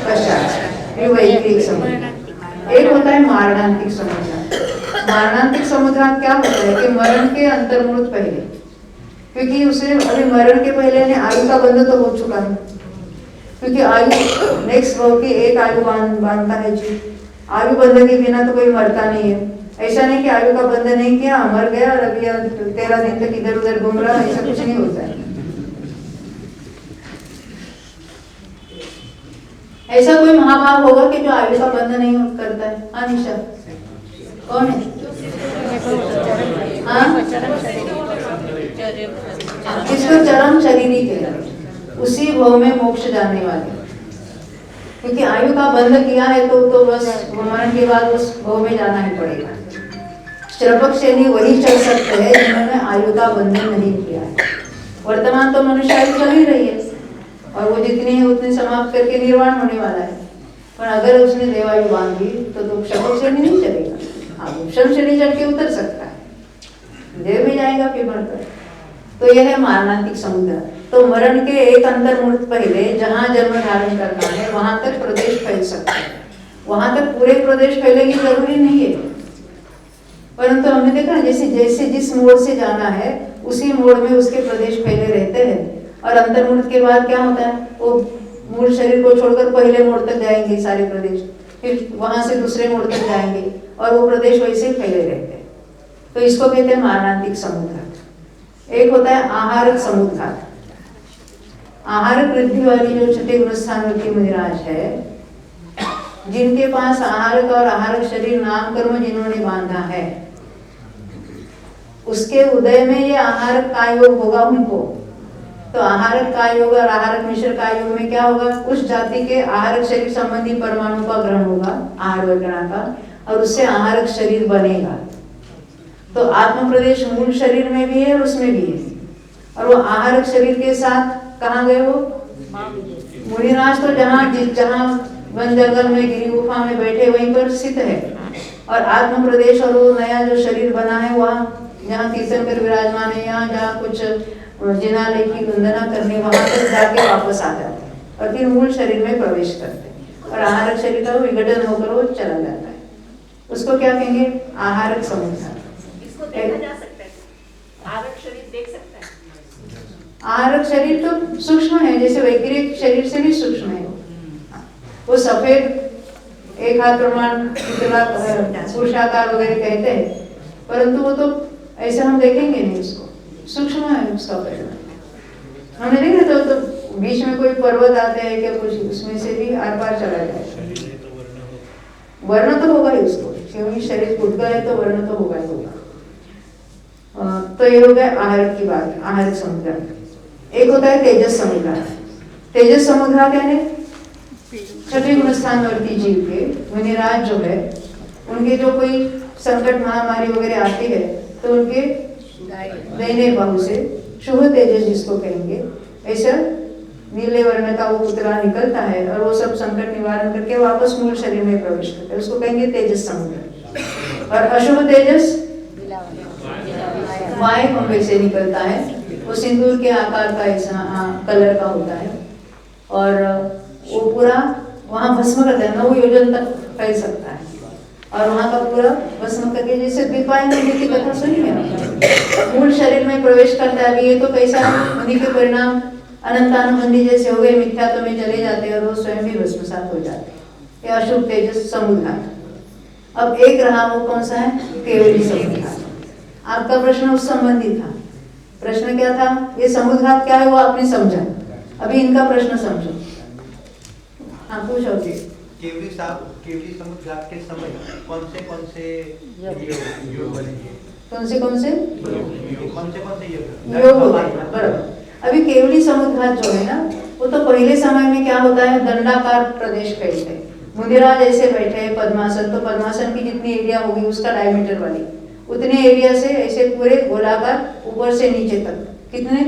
[SPEAKER 1] पश्चात वैक्रिक समुद्घात। एक होता है मारणांतिक समुद्घात। मारणांतिक समुद्घात क्या होता है कि मरण के अंतर्मुहूर्त पहले, क्योंकि उसे अभी मरण के पहले आयु का बंध तो हो चुका है, क्योंकि आयु नेक्स्ट की एक आयु बांधता है जी, आयु बंध के बिना तो कोई मरता नहीं है, ऐसा नहीं कि आयु का बंध नहीं किया, मर गया और अभी 13 दिन तक इधर उधर घूम रहा, ऐसा कुछ नहीं होता है। ऐसा कोई महाभाव होगा कि जो आयु का बंध नहीं करता है? हाँ निशा, कौन है? हाँ, इसको चरम शरीरी कहते हैं, उसी भव में मोक्ष जाने वाले। क्योंकि आयु का बंध किया है तो बस मरण के बाद उस भव में जाना ही पड़ेगा। श्रपक श्रेणी वही चल सकते हैं जिन्होंने आयु का बंधन नहीं किया है। वर्तमान तो मनुष्य आयु चल ही रही है और वो जितनी है उतनी समाप्त करके निर्वाण होने वाला है, पर अगर उसने देवायु बांधी तो श्रपक श्रेणी नहीं चलेगा। हाँ, श्रम श्रेणी चढ़ के उतर सकता है, देव में जाएगा फिर मरकर। तो यह है मारणांतिक समुद्र। तो मरण के एक अंतर्मुहूर्त पहले जहां जन्म धारण करना है वहां तक प्रदेश फैल सकता है। वहां तक पूरे प्रदेश फैलेगी जरूरी नहीं है, परंतु हमने देखा जैसे जैसे जिस मोड़ से जाना है उसी मोड़ में उसके प्रदेश फैले रहते हैं। और अंतर्मुहूर्त के बाद क्या होता है, वो मूल शरीर को छोड़कर पहले मोड़ तक जाएंगे सारे प्रदेश, फिर वहां से दूसरे मोड़ तक जाएंगे और वो प्रदेश वैसे ही फैले रहते हैं। तो इसको कहते हैं मारणांतिक समुद्घात। एक होता है आहारक समुद्घात। आहारक वृद्धि वाली जो छठे गुणस्थानवर्ती मुनिराज है, जिनके पास आहारक और आहारक शरीर नाम कर्म जिन्होंने बांधा है, उसके उदय में ये आहारक का योग होगा उनको। तो आहारक का योग और आहारक मिश्र का योग में क्या होगा, उस जाति के आहारक शरीर संबंधी परमाणु का ग्रहण होगा आहार वर्गणा का, और उससे आहारक शरीर बनेगा। तो आत्म प्रदेश मूल शरीर में भी है और उसमें भी है। और वो आहारक शरीर के साथ कहाँ गए वो मुनिराज, तो जहाँ वन जंगल में गिरी गुफा में बैठे वहीं पर स्थित है। और आत्म प्रदेश और वो नया जो शरीर बना है वहाँ जहाँ तीर्थंकर विराजमान है, यहाँ जहाँ कुछ जिनालय की वंदना करने वहां तक जाके वापस आ जाते हैं और फिर मूल शरीर में प्रवेश करते हैं। और आहारक शरीर का वो विघटन होकर वो चला जाता है। उसको क्या कहेंगे, आहारक समुद्घात।
[SPEAKER 2] इसको देखा जा सकता है, आहारक शरीर देख सकता है।
[SPEAKER 1] आहारक शरीर तो सूक्ष्म है, जैसे वैक्रिक शरीर से भी सूक्ष्म है। वो सफेद एक हाथ प्रमाण पुरुषाकार वगैरह कहते हैं, परंतु वो तो ऐसे हम देखेंगे नहीं, उसको सूक्ष्म है उसका परिणाम। हमने देखा तो बीच में कोई पर्वत आते हैं क्या कुछ, उसमें से भी आर पार चला जाए। वर्ण तो होगा ही उसको, क्योंकि शरीर फूट है तो वर्ण तो होगा ही होगा। तो ये हो गया आहारक की बात, आहारक समुद्घात। एक होता है तेजस समुद्घात। तेजस समुद्घात यानी छठे गुणस्थानवर्ती जीव के मुनिराज जो है, उनके जो कोई संकट महामारी वगैरह आती है तो उनके दाहिने बाहु से शुभ तेजस जिसको कहेंगे, ऐसा नीले वर्ण का वो पुतला निकलता है और वो सब संकट निवारण करके वापस मूल शरीर में प्रवेश करता है, उसको कहेंगे तेजस समुद्र। और अशुभ तेजस वाय कुंभ से निकलता है, वो सिंदूर के आकार का ऐसा कलर का होता है और वो पूरा वहां भस्म करता है, 9 योजन तक फैल सकता है और वहां का पूरा भस्म करके, जैसे द्विपायन नदी की कथा सुनी है, मूल शरीर में प्रवेश करता है। अभी ये तो कैसा उन्हीं के परिणाम अनंतानुबंधी जैसे हो गए, मिथ्यात्व में चले जाते हैं और वो स्वयं भी भस्मसात हो जाते हैं। ये अशुभ तेजस समुद्घात। अब एक रहा वो कौन सा है, केवली समुद्घात। आपका प्रश्न उस संबंधी था। प्रश्न क्या था, ये समुद्घात क्या है वो आपने समझा, अभी इनका प्रश्न समझो। हाँ पूछो जी।
[SPEAKER 3] केवली समुद्घात के समय कौन से योग बनेंगे,
[SPEAKER 1] कौन से
[SPEAKER 3] योग
[SPEAKER 1] बराबर। अभी केवली समुद्घात जो है ना, वो तो पहले समय में क्या होता है, दंडाकार प्रदेश फैलते हैं। मुनिराज ऐसे बैठे हैं पद्मासन, तो पद्मासन की जितनी एरिया होगी उसका डायमीटर वाली उतने एरिया से ऐसे पूरे गोलाकार ऊपर से नीचे तक कितने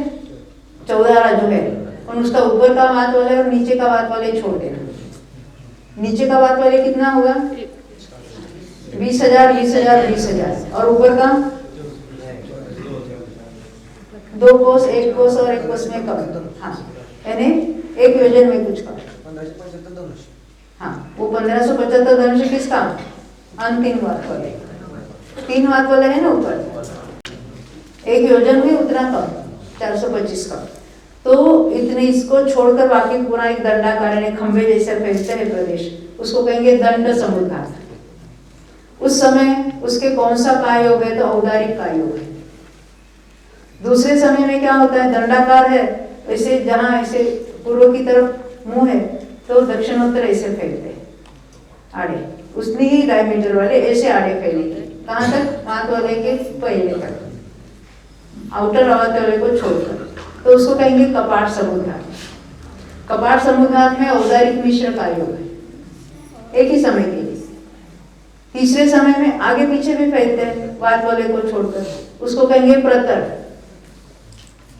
[SPEAKER 1] 14 जो है, और उसका ऊपर का हाथ वाले और नीचे का हाथ वाले छोड़ देना। नीचे का हाथ वाले कितना होगा, 20,000 20,000 20,000, और ऊपर का 2 कोस, 1 कोस और 1 कोस में कम, हाँ यानी 1 योजन में कुछ कम। हाँ वो 1575 धनुष किसका, अंतिम हाथ वाले, 3 हाथ वाला है ना ऊपर, 1 योजन में उतना कम, 425 का। तो इतने इसको छोड़कर बाकी पूरा एक दंडाकार खंभे जैसे फैलते हैं प्रदेश, उसको कहेंगे दंड समुद्घात। उस समय उसके कौन सा काय योग है, तो औदारिक काय योग है। दूसरे समय में क्या होता है, दंडाकार है, ऐसे जहां ऐसे पूर्व की तरफ मुंह है तो दक्षिणोत्तर ऐसे फैलते हैं आड़े, उतनी ही डायमीटर वाले ऐसे आड़े फैलेंगे। कहाँ तक, हाथ वाले के पहले तक, आउटर हाथ वाले को छोड़कर, तो उसको कहेंगे कपाट समुद्घात। कपाट समुद्घात में औदारिक मिश्र काय योग है एक ही समय के लिए। तीसरे समय में आगे पीछे भी फैलते हैं वात वाले को छोड़कर, उसको कहेंगे प्रतर,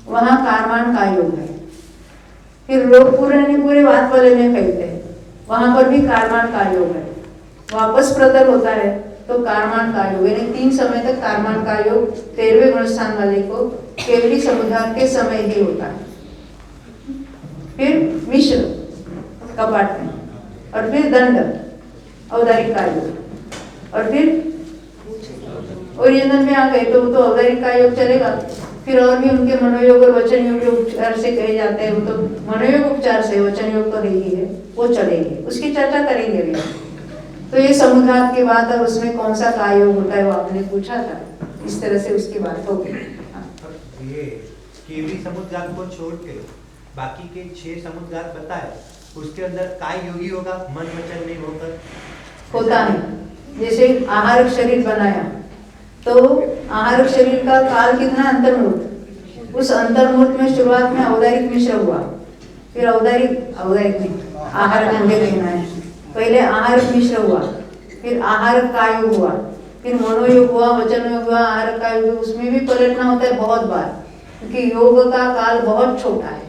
[SPEAKER 1] वहां कारमान काय योग है। फिर लोग पूरे वात वाले में फैलते हैं, वहां पर भी कारमान काय योग है। वापस प्रतर होता है तो कारमान काय योग, यानी 3 समय तक कारमान काय योग 13वें गुणस्थान वाले को केवली समुद्घात के समय ही होता है। फिर मिश्र कपाट में, और फिर दंड औदारिक काय योग, और फिर ओरिजिनल में आ गए तो वो तो औदारिक काय योग चलेगा। फिर और भी उनके मनोयोग और वचन योग जो उपचार से कहे जाते हैं, वो तो मनोयोग उपचार से, वचन योग तो है ही है, वो चलेंगे, उसकी चर्चा करेंगे अभी। तो ये समुद्घात के बाद और उसमें कौन सा काय योग होता है वो आपने पूछा था, इस तरह से उसकी बात होगी।
[SPEAKER 3] ये केवली समुद्घात को छोड़ के बाकी के 6 समुद्घात बताए, उसके अंदर काय योगी होगा, मन वचन नहीं होकर
[SPEAKER 1] होता है। जैसे आहार शरीर बनाया तो आहार शरीर का काल कितना, अंतर्मूर्त, उस अंतर्मूर्त में शुरुआत में औदारिक मिश्र हुआ, फिर औदारिक नहीं, आहार मुझे कहना है, पहले आहार मिश्र हुआ, फिर आहार काय योग हुआ, फिर मनोयोग हुआ, वचन योग हुआ, आहार काय योग, उसमें भी पलटना होता है बहुत बार, क्योंकि योग का काल बहुत छोटा है।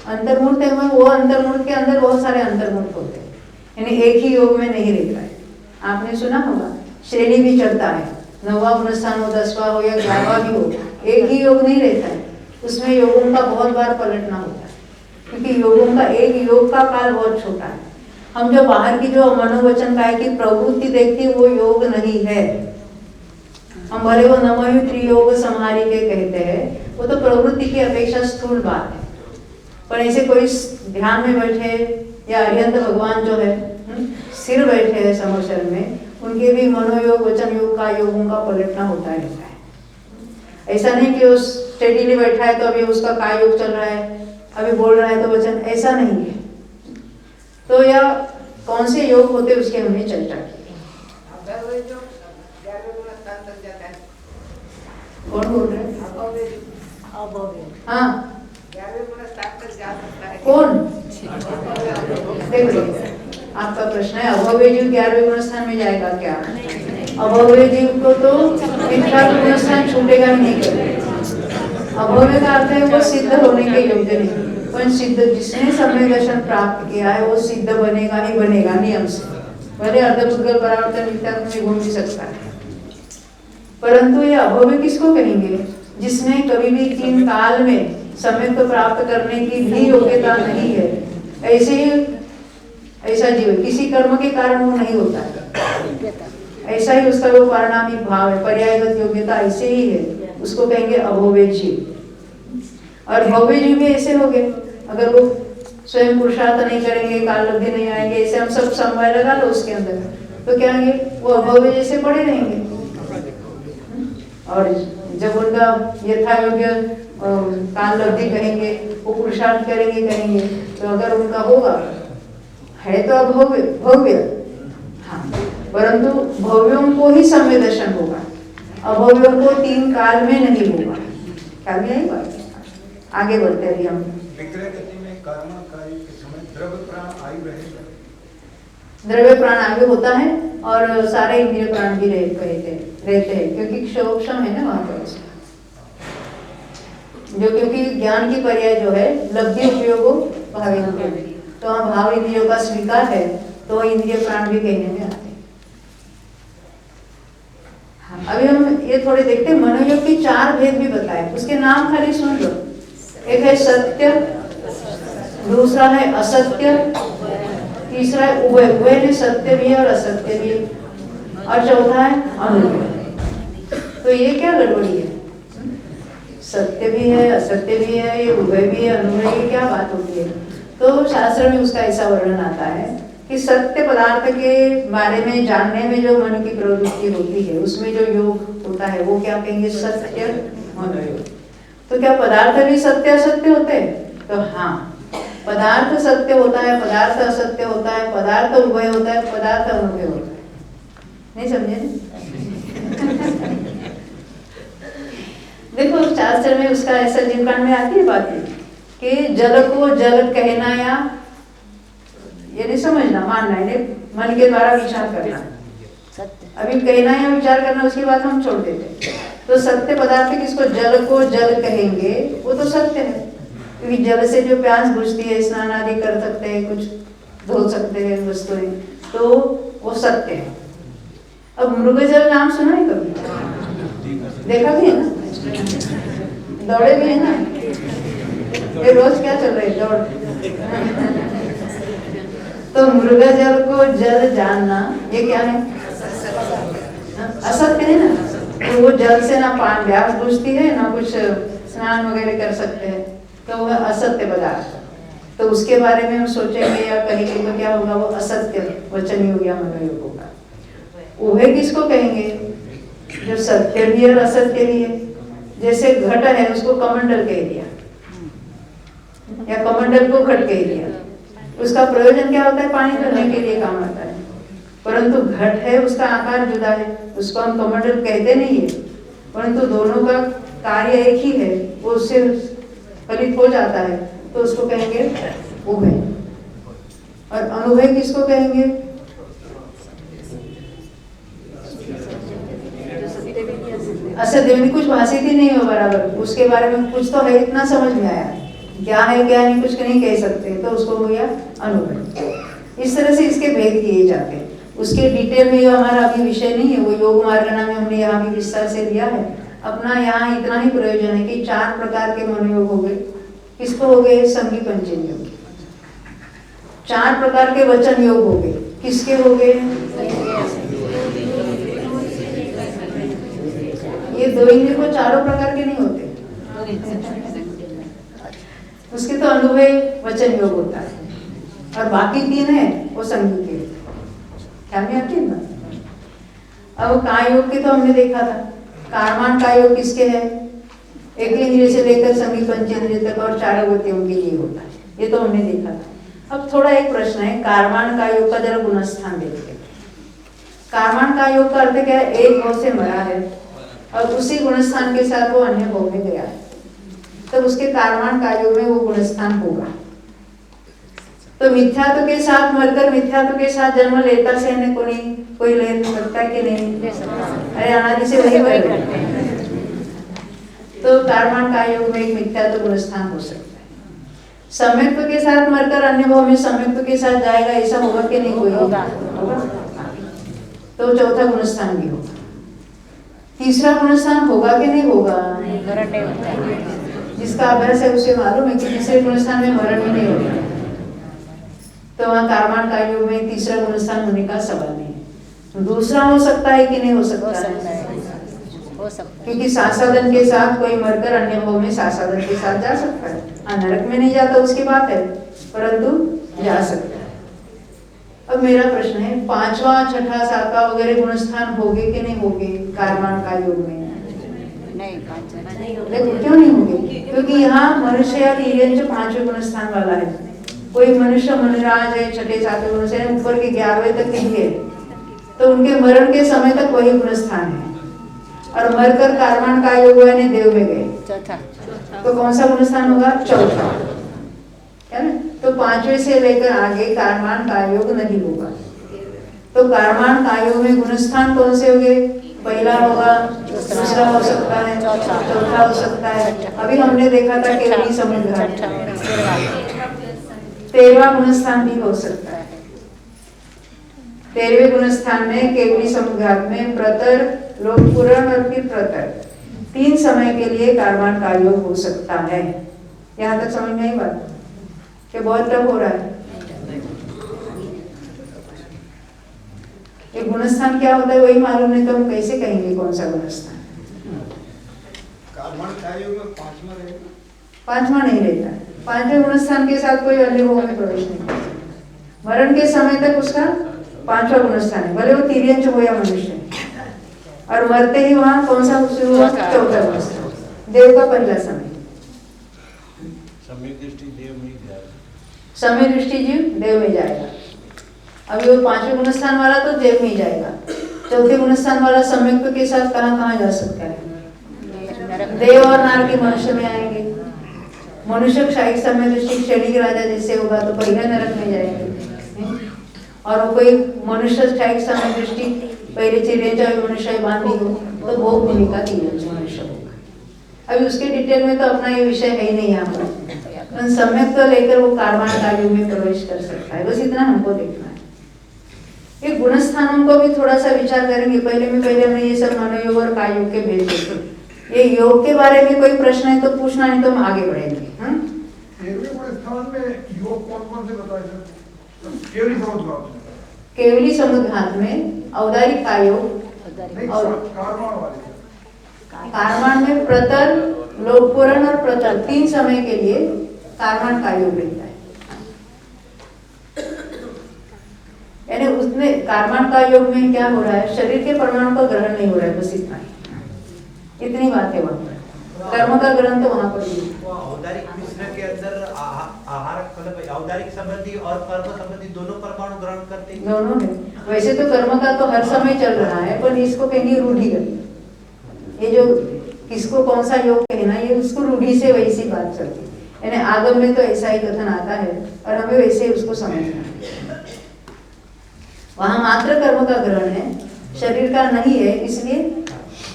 [SPEAKER 1] अंतर्मूर्त है, वो अंतर्मूर्त के अंदर बहुत सारे अंतर्मूर्त होते हैं, यानी एक ही योग में नहीं रहता है। आपने सुना होगा श्रेणी भी चलता है, 9वां गुणस्थान हो, 10वां हो या 11वां भी हो, एक ही योग नहीं रहता है, उसमें योगों का बहुत बार पलटना होता है, क्योंकि योगों का एक योग का काल बहुत छोटा है। हम जो बाहर की जो मनोवचन काय की प्रवृत्ति देखते हैं वो योग नहीं है। हम भले वो नमयु त्रियोग संहारी के कहते हैं, वो तो प्रवृत्ति की अपेक्षा स्थूल बात है। पर ऐसे कोई ध्यान में बैठे या अरिहंत भगवान जो है सिर बैठे हैं समोशर में, उनके भी मनोयोग वचन योग का योगों का पलटना होता रहता है। ऐसा नहीं कि वो स्टेडीली बैठा है तो अभी उसका काय योग चल रहा है, अभी बोल रहा है तो वचन, ऐसा नहीं है। तो या कौन से योग होते उसकी हमने चर्चा की। कौन बोल रहे हैं? हाँ कौन? देखो आपका प्रश्न है अभव्य जीव 11वें गुणस्थान में जाएगा क्या? अभव्य जीव को तो मिथ्या गुणस्थान छूटेगा नहीं करेगा। अभव्य का अर्थ है वो सिद्ध होने के योग्य नहीं, पर सिद्ध जिसने समय दर्शन प्राप्त किया है वो सिद्ध बनेगा ही बनेगा नियम से, भले अर्धपुद्गल परावर्तन मिथ्या में घूम भी सकता है। परंतु ये अभव्य किसको कहेंगे? जिसने कभी भी 3 काल में समय को प्राप्त करने की भी योग्यता नहीं है, ऐसे ही ऐसा जीव किसी कर्म के कारण वो नहीं होता है, ऐसा ही उसका वो परिणामी भाव है, पर्यायगत योग्यता ऐसे ही है, उसको कहेंगे अभव्य जीव। और भव्य जीव भी ऐसे हो गए, अगर वो स्वयं पुरुषार्थ नहीं करेंगे, काल लब्धि नहीं आएंगे, ऐसे हम सब समय लगा लो उसके अंदर, तो क्या होंगे? वो अभव्य जैसे पड़े रहेंगे। और जब उनका यथा योग्य काल लब्धि कहेंगे, वो पुरुषार्थ करेंगे, तो अगर उनका होगा है तो भव्य, हाँ, परंतु भव्यों को ही समय दर्शन होगा, अभव्यों को 3 काल में नहीं होगा। क्या भी नहीं बात, आगे बढ़ते हैं हम।
[SPEAKER 4] विग्रह गति में कर्म कार्य के समय द्रव्य प्राण आयु रहेगा,
[SPEAKER 1] द्रव्य प्राण आयु होता है और सारे इंद्रिय प्राण भी रहते हैं, क्योंकि क्षोक्षम है ना वहां पर, जो क्योंकि ज्ञान की पर्याय जो है लब्धि उपयोग भाव इंद्रिय, तो हम भाव इंद्रियों का स्वीकार है तो इंद्रिय प्राण भी कहने में आते हैं। हाँ, अभी हम ये थोड़े देखते हैं, मनोयोग के 4 भेद भी बताए, उसके नाम खाली सुन लो। एक है सत्य, दूसरा है असत्य, तीसरा है उभय, उभय में सत्य भी है और असत्य भी है, और चौथा है अनुभय। तो ये क्या गड़बड़ी है? सत्य भी है, असत्य भी है, ये उभय भी है, अनुभय, ये क्या बात होती है? तो शास्त्र में उसका ऐसा वर्णन आता है कि सत्य पदार्थ के बारे में जानने में जो मन की प्रवृत्ति होती है, उसमें जो योग होता है वो क्या कहेंगे? सत्य मनोयोग। तो क्या पदार्थ भी सत्य असत्य होते हैं? तो हाँ, पदार्थ सत्य होता है, पदार्थ असत्य होता है, पदार्थ उभय होता है, पदार्थ अनुभय होता है। नहीं समझे ना? देखो शास्त्र में उसका ऐसा जीवकांड में आती है बात कि जल को जल कहना या ये नहीं समझना, मानना है, मन के द्वारा विचार करना। अभी कहना या विचार करना उसकी बात हम छोड़ देते। तो सत्य पदार्थ किसको जल को जल कहेंगे, वो तो सत्य है, क्योंकि जल से जो प्यास बुझती है, स्नान आदि कर सकते हैं, कुछ धो सकते हैं वस्तुएं, तो वो सत्य है। अब मृगजल नाम सुना है कभी? देखा भी है ना? दौड़े भी है ना? ये रोज क्या चल रही है? दौड़। तो मृगजल को जल जानना ये क्या है? असत्य है ना? तो वो जल से ना प्यास बुझती है, ना कुछ स्नान वगैरह कर सकते हैं, तो वह असत्य पदार्थ। तो उसके बारे में हम सोचेंगे या कहेंगे तो क्या होगा? वो असत्य वचन योग या मनोयोग होगा। उभय किसको कहेंगे? जो सत्य भी है और असत्य भी है। जैसे घट है, उसको कमंडल कह दिया या कमंडल को घट कह दिया। उसका प्रयोजन क्या होता है? पानी भरने के लिए काम आता है, परंतु घट है, उसका आकार जुदा है, उसको हम कमंडल कहते नहीं है, परंतु दोनों का कार्य एक ही है, वो उससे फलित हो जाता है, तो उसको कहेंगे उभय। और अनुभय किसको कहेंगे? असत्य में कुछ भाषित ही नहीं हो बराबर, उसके बारे में कुछ तो है, इतना समझ में आया, क्या है क्या नहीं कुछ नहीं कह सकते, तो उसको हो गया अनुभव। इस तरह से इसके भेद किए जाते हैं। उसके डिटेल में जो हमारा अभी विषय नहीं है, वो योग मार्गना में हमने यहाँ भी विस्तार से लिया है। अपना यहाँ इतना ही प्रयोजन है कि 4 प्रकार के मनोयोग हो गए। किसको हो गए? संगी पंचम योग। 4 प्रकार के वचन योग हो गए। किसके हो गए? ये 2 इंद्रिय को 4 प्रकार के नहीं होते, उसके तो अनुभव वचन योग होता है, और बाकी 3 है वो संगी के। क्या में आती है ना? अब काय योग के तो हमने देखा था। कारमान काय योग किसके है? एक इंद्रिय से लेकर संगी पंचेंद्रिय तक और 4 गतियों के लिए होता है, ये तो हमने देखा था। अब थोड़ा एक प्रश्न है, कारमान काय योग का जरा गुणस्थान देखते हैं। कारमान काय योग का अर्थ क्या है? एक भाव से मरा है और उसी गुणस्थान के साथ वो अन्य भाव में गया है, तब उसके कारमान काय योग में वो गुणस्थान होगा। तो मिथ्यात्व के साथ मरकर मिथ्यात्व के साथ जन्म लेता से कोई ले सकता है कि नहीं? अरे अनादि से वही करते हैं। तो कारमान काय योग में एक मिथ्यात्व गुणस्थान हो सकता है। सम्यक्त्व के साथ मरकर अन्य भाव में सम्यक्त्व के साथ जाएगा, ऐसा होगा कि नहीं? कोई होगा। तो चौथा गुणस्थान भी होगा। तीसरा गुणस्थान होगा कि नहीं होगा? जिसका अभ्यास है उसे मालूम है कि तीसरे गुणस्थान में मरण ही नहीं होगा। तो वहाँ कारमान काय योग में तीसरा गुणस्थान होने का सवाल नहीं है। दूसरा हो सकता है कि नहीं हो सकता? हो सकता है, क्योंकि सासाधन के साथ कोई मरकर अन्य भाव में सासाधन के साथ जा सकता है। नरक में नहीं जाता उसकी बात है, परंतु जा सकता है। अब मेरा प्रश्न है, 5वां 6ठा 7वां वगैरह गुणस्थान होंगे कि नहीं होंगे कारमान काय योग में? नहीं, क्यों नहीं होंगे? क्योंकि यहाँ मनुष्य या तिर्यंच 5वें गुणस्थान वाला है। कोई मनुष्य मुनिराज है 6ठे 7वें गुण से, ऊपर के 11वें तक नहीं है, तो उनके मरण के समय तक वही गुणस्थान है। और मरकर कारमान काय योग यानी देव में गए, चौथा, तो कौन सा गुणस्थान होगा? चौथा, है ना? तो 5वें से लेकर आगे कारमान काय योग नहीं होगा। तो कारमान काय योग में गुणस्थान कौन से होंगे? पहला होगा, दूसरा हो सकता है, चौथा हो सकता है। अभी हमने देखा था केवली समुद्र, 13वां गुणस्थान भी हो सकता है। 13वें गुणस्थान में केवली समुद्र में प्रतर, लोक पूरण और फिर प्रतर, 3 समय के लिए कारमान काय योग हो सकता है। यहाँ तक समझ में आई बात कि बहुत टफ हो रहा है? एक गुणस्थान क्या होता है वही मालूम नहीं, तो हम कैसे कहेंगे कौन सा गुणस्थान?
[SPEAKER 4] कारमान काय योग में 5वां रहेगा?
[SPEAKER 1] 5वां नहीं रहता। 5वें गुणस्थान के साथ कोई अन्य भाव में प्रवेश नहीं करता। मरण के समय तक उसका 5वां गुणस्थान है, भले वो तिर्यंच हो या मनुष्य, और मरते ही वहां कौन सा शुरू हुआ? 4था गुणस्थान, देव का पहला समय।
[SPEAKER 5] सम्यक दृष्टि देव में जाएगा,
[SPEAKER 1] समय दृष्टि जीव देव में जाएगा। अभी वो 5वें गुणस्थान वाला तो देव में ही जाएगा, 4थे गुणस्थान वाला सम्यक के साथ कहाँ जा सकता है? देव और नार के मनुष्य में आएंगे। मनुष्य क्षायिक समय दृष्टि क्षणिक राजा जैसे होगा तो पहले नरक में जाएंगे, और वो कोई मनुष्य क्षायिक समय दृष्टि पहले चिरेंजा मनुष्य बांधी हो तो भोग भूमिका मनुष्य होगा। अभी उसके डिटेल में तो अपना ये विषय है ही नहीं यहाँ पर, सम्यक तो लेकर वो कारवाण काव्य में प्रवेश कर सकता है, बस इतना हमको देखना है। ये गुणस्थानों को भी थोड़ा सा विचार करेंगे। पहले हमने ये सब मनोयोग और कायोग के भेद देखे। ये योग के बारे में कोई प्रश्न है तो पूछना, नहीं तो हम आगे बढ़ेंगे।
[SPEAKER 4] गुणस्थान में योग कौन से बताए थे? केवली समुद्घात में,
[SPEAKER 1] केवली समुद्घात में औदारिक कायोग और कारवाण में प्रतर, लोकपूरण और प्रतर 3 समय के लिए कारवाण कायोग रहता है। यानी उसमें कारवाण कायोग में क्या हो रहा है? शरीर के परमाणु का ग्रहण नहीं हो रहा है, बस इतना ही, इतनी बात है वहां पर। कर्म का ग्रहण तो वहां पर ही है।
[SPEAKER 3] औदारिक मिश्र के अंदर आहार मतलब औदारिक संबंधी और कर्म संबंधी दोनों परमाणु ग्रहण करते हैं,
[SPEAKER 1] दोनों है। वैसे तो कर्म का तो हर समय चल रहा है, पर इसको कहेंगे रूढ़िगत। ये जो किसको कौन सा योग कहना, ये उसको रूढ़ी से वैसी बात चलती है। यानी आगम में तो ऐसा ही कथन आता है और हमें वैसे उसको समझना है। वहां मात्र कर्म का ग्रहण है, शरीर का नहीं है, इसलिए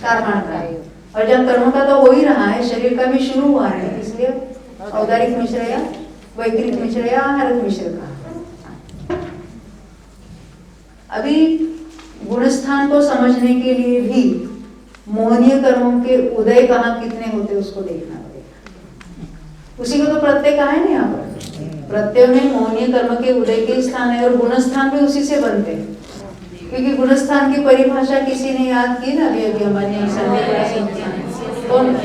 [SPEAKER 1] कारवाण का है। और जब कर्म का तो हो ही रहा है, शरीर का भी शुरू हुआ है, इसलिए औदारिक मिश्र या वैकृत मिश्र या आहारक मिश्र का। अभी गुणस्थान को समझने के लिए भी मोहनीय कर्मों के उदय कहाँ कितने होते उसको देखना पड़ेगा। उसी को तो प्रत्यय कहा है ना यहाँ पर। प्रत्यय में मोहनीय कर्म के उदय के स्थान है और गुणस्थान भी उसी से बनते हैं, क्योंकि गुणस्थान की परिभाषा किसी ने याद की ना, अभी हमारे कौन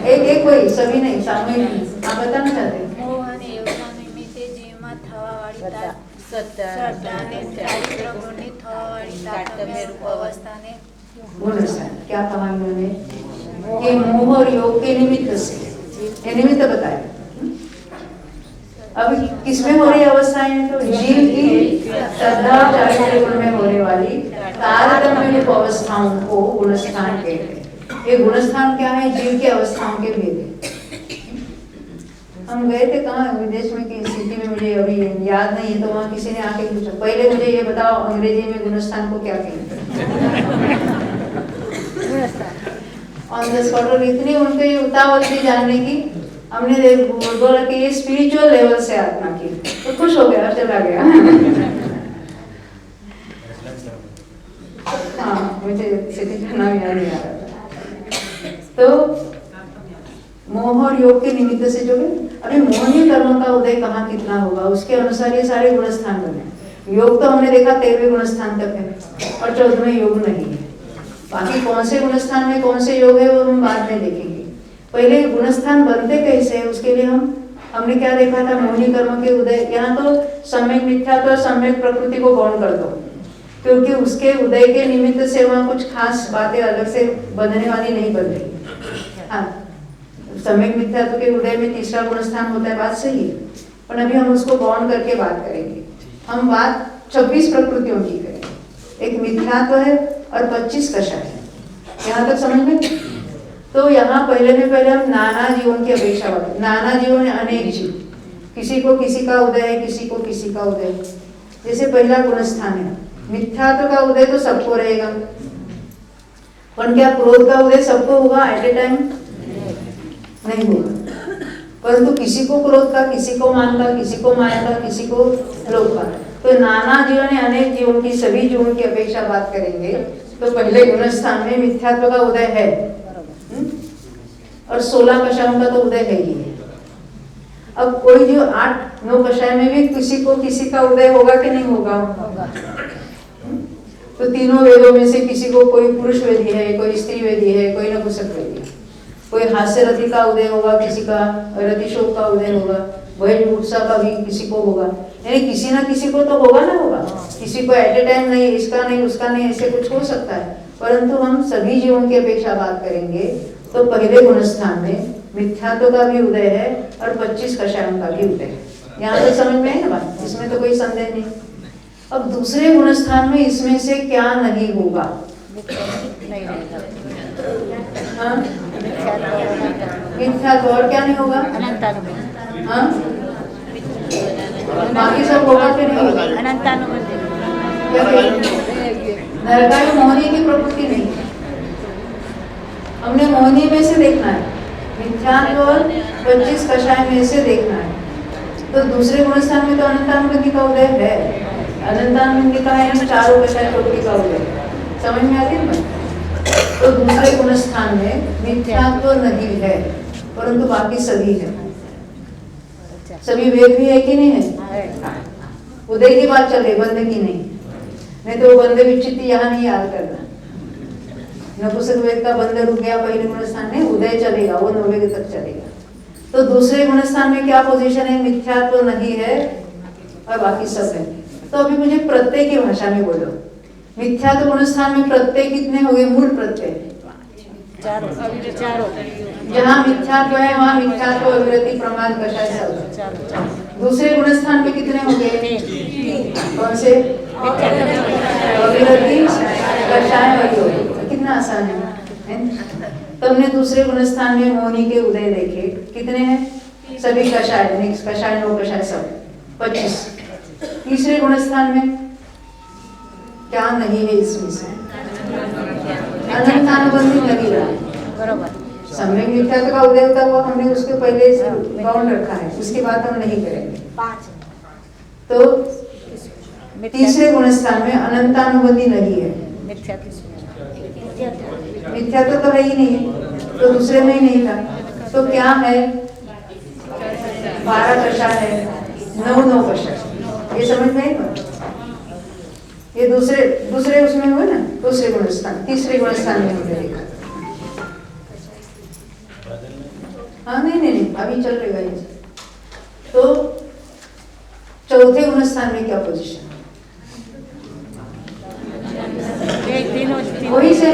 [SPEAKER 1] एक कोई, सभी नहीं, सामूहिक। आप बताना चाहते हैं?
[SPEAKER 6] मोहन एवं निमित्ते जेमा थवाड़ी सत्ताने चारित्र गुणी थवाड़ी तात्म्य रूप अवस्था ने
[SPEAKER 1] गुणस्थान क्या कहा इन्होंने कि मोह और योग के निमित्त से, ये निमित्त बताया। अब किसमें हो रही अवस्थाएं? तो जीव की श्रद्धा चारित्र गुण में होने वाली तारतम्य रूप अवस्थाओं को गुणस्थान कहते हैं। ये गुणस्थान क्या है? जीव की अवस्थाओं के भेद है। हम गए थे कहाँ, विदेश में की सिटी में, मुझे अभी याद नहीं है, तो वहाँ किसी ने आके पूछा, पहले मुझे ये बताओ अंग्रेजी में गुणस्थान को क्या कहते हैं? On the spot. और इतनी उनके उतावल थी जानने की, हमने बोला कि ये स्पिरिचुअल लेवल से आत्मा की, तो खुश हो गया, चला गया। हाँ, मुझे सिटी का नाम याद नहीं आ रहा था। तो मोह और योग के निमित्त से जो है, अभी मोहनीय कर्म का उदय कहाँ कितना होगा, उसके अनुसार ये सारे गुणस्थान बने। योग तो हमने देखा 13वें गुणस्थान तक है और 14वें योग नहीं है। बाकी कौन से गुणस्थान में कौन से योग है वो हम बाद में देखेंगे। पहले गुणस्थान बनते कैसे है उसके लिए हमने क्या देखा था? मोहनीय कर्म के उदय। यहाँ तो सम्यक मिथ्या तो सम्यक प्रकृति को गौण कर दो, क्योंकि उसके उदय के निमित्त से वहाँ कुछ खास बातें अलग से बनने वाली नहीं बन रही। हाँ, सम्यक मिथ्यात्व के उदय में तीसरा गुणस्थान होता है, बात सही है, पर अभी हम उसको गौण करके बात करेंगे। हम बात 26 प्रकृतियों की करेंगे। एक मिथ्यात्व है और 25 कषाय है। यहाँ तक समझ में? तो यहाँ पहले हम नाना जीवों की अपेक्षा बात, नाना जीवों में अनेक जीव, किसी को किसी का उदय है, किसी को किसी का उदय। जैसे पहला गुणस्थान है मिथ्यात्व का उदय, तो सबको रहेगा, पर क्या क्रोध का उदय सबको होगा एट ए टाइम? नहीं होगा। परंतु किसी को क्रोध का, किसी को मान का, किसी को माया का, किसी को लोभ का। तो नाना जीवों ने अनेक जीवों की, सभी जीवों की अपेक्षा बात करेंगे तो पहले गुणस्थान में मिथ्यात्व का उदय है और 16 कषायों का तो उदय है ही है। अब कोई जो 8-9 कषाय में भी किसी को किसी का उदय होगा कि नहीं होगा? तो तीनों वेदों में से किसी को, कोई पुरुष वेदी है, कोई स्त्री वेदी है, कोई नपुंसक वेदी है। कोई हास्य रति का उदय होगा, किसी का रति शोक का उदय होगा, वही उत्साह का भी किसी को होगा, यानी किसी ना किसी को तो होगा ना होगा, किसी को एट ए टाइम नहीं, इसका नहीं उसका नहीं, ऐसे कुछ हो सकता है। परंतु हम सभी जीवों की अपेक्षा बात करेंगे तो पहले गुणस्थान में मिथ्यात्व का भी उदय है और 25 कषायों का भी उदय है। यहाँ तक समझ में है ना बात, इसमें तो कोई संदेह नहीं। अब दूसरे गुणस्थान में इसमें से क्या नहीं होगा? हाँ? मिथ्यात्व और क्या नहीं होगा? हाँ? बाकी सब होगा कि नहीं होगा? नरकायु मोहिनी की प्रवृत्ति नहीं है, हमने मोहिनी में से देखना है, मिथ्यात्व और 25 कषाय में से देखना है। तो दूसरे गुणस्थान में तो अनंतानुबंधी का उदय है, अनंतानुबंधी का है, चारों कषाय प्रवृत्ति का उदय, समझ में आती है ना? तो दूसरे गुणस्थान में मिथ्यात्व नहीं है, परंतु बाकी सभी है। सभी वेद भी है कि नहीं है? उदय की बात चल रही, बंद की नहीं तो बंद विचित्ति यहाँ नहीं याद करना। नपुंसक वेद का बंद रुक गया पहले गुणस्थान में, उदय चलेगा, वो 90 तक चलेगा। तो दूसरे गुणस्थान में क्या पोजीशन है? मिथ्यात्व नहीं है और बाकी सब है। तो अभी मुझे प्रत्यय की भाषा में बोलो, मिथ्यात्व गुणस्थान में प्रत्यय कितने हो गए? मूल प्रत्यय चारों। जहाँ मिथ्यात्व है वहाँ मिथ्यात्व, अविरति, प्रमाद, कषाय सब। दूसरे गुणस्थान में कितने हो गए? कौन से? अविरति, कषाय और योग। कितना आसान है। तो हमने दूसरे गुणस्थान में मोहिनी के उदय देखे, कितने हैं? सभी कषाय, कषाय 9 कषाय सब 25। तीसरे गुणस्थान में क्या नहीं है? इसमें से अनंतानुबंधी नहीं रहा, बराबर। सम्यक मिथ्यात्व का उदय होता हुआ हमने उसके पहले से बाउंड रखा है, उसके बाद हम नहीं करेंगे। 5। तो तीसरे गुणस्थान में अनंतानुबंधी नहीं है, मिथ्यात्व तो है ही नहीं है, तो दूसरे में ही नहीं था। तो क्या है? 12 कषाय है, 9 कषाय। ये समझ में आएगा? ये दूसरे उसमें हुए ना, दूसरे गुणस्थान, तीसरे गुणस्थान में हमने देखा। हाँ नहीं, अभी चल रही है। तो चौथे गुणस्थान में क्या पोजीशन? वही से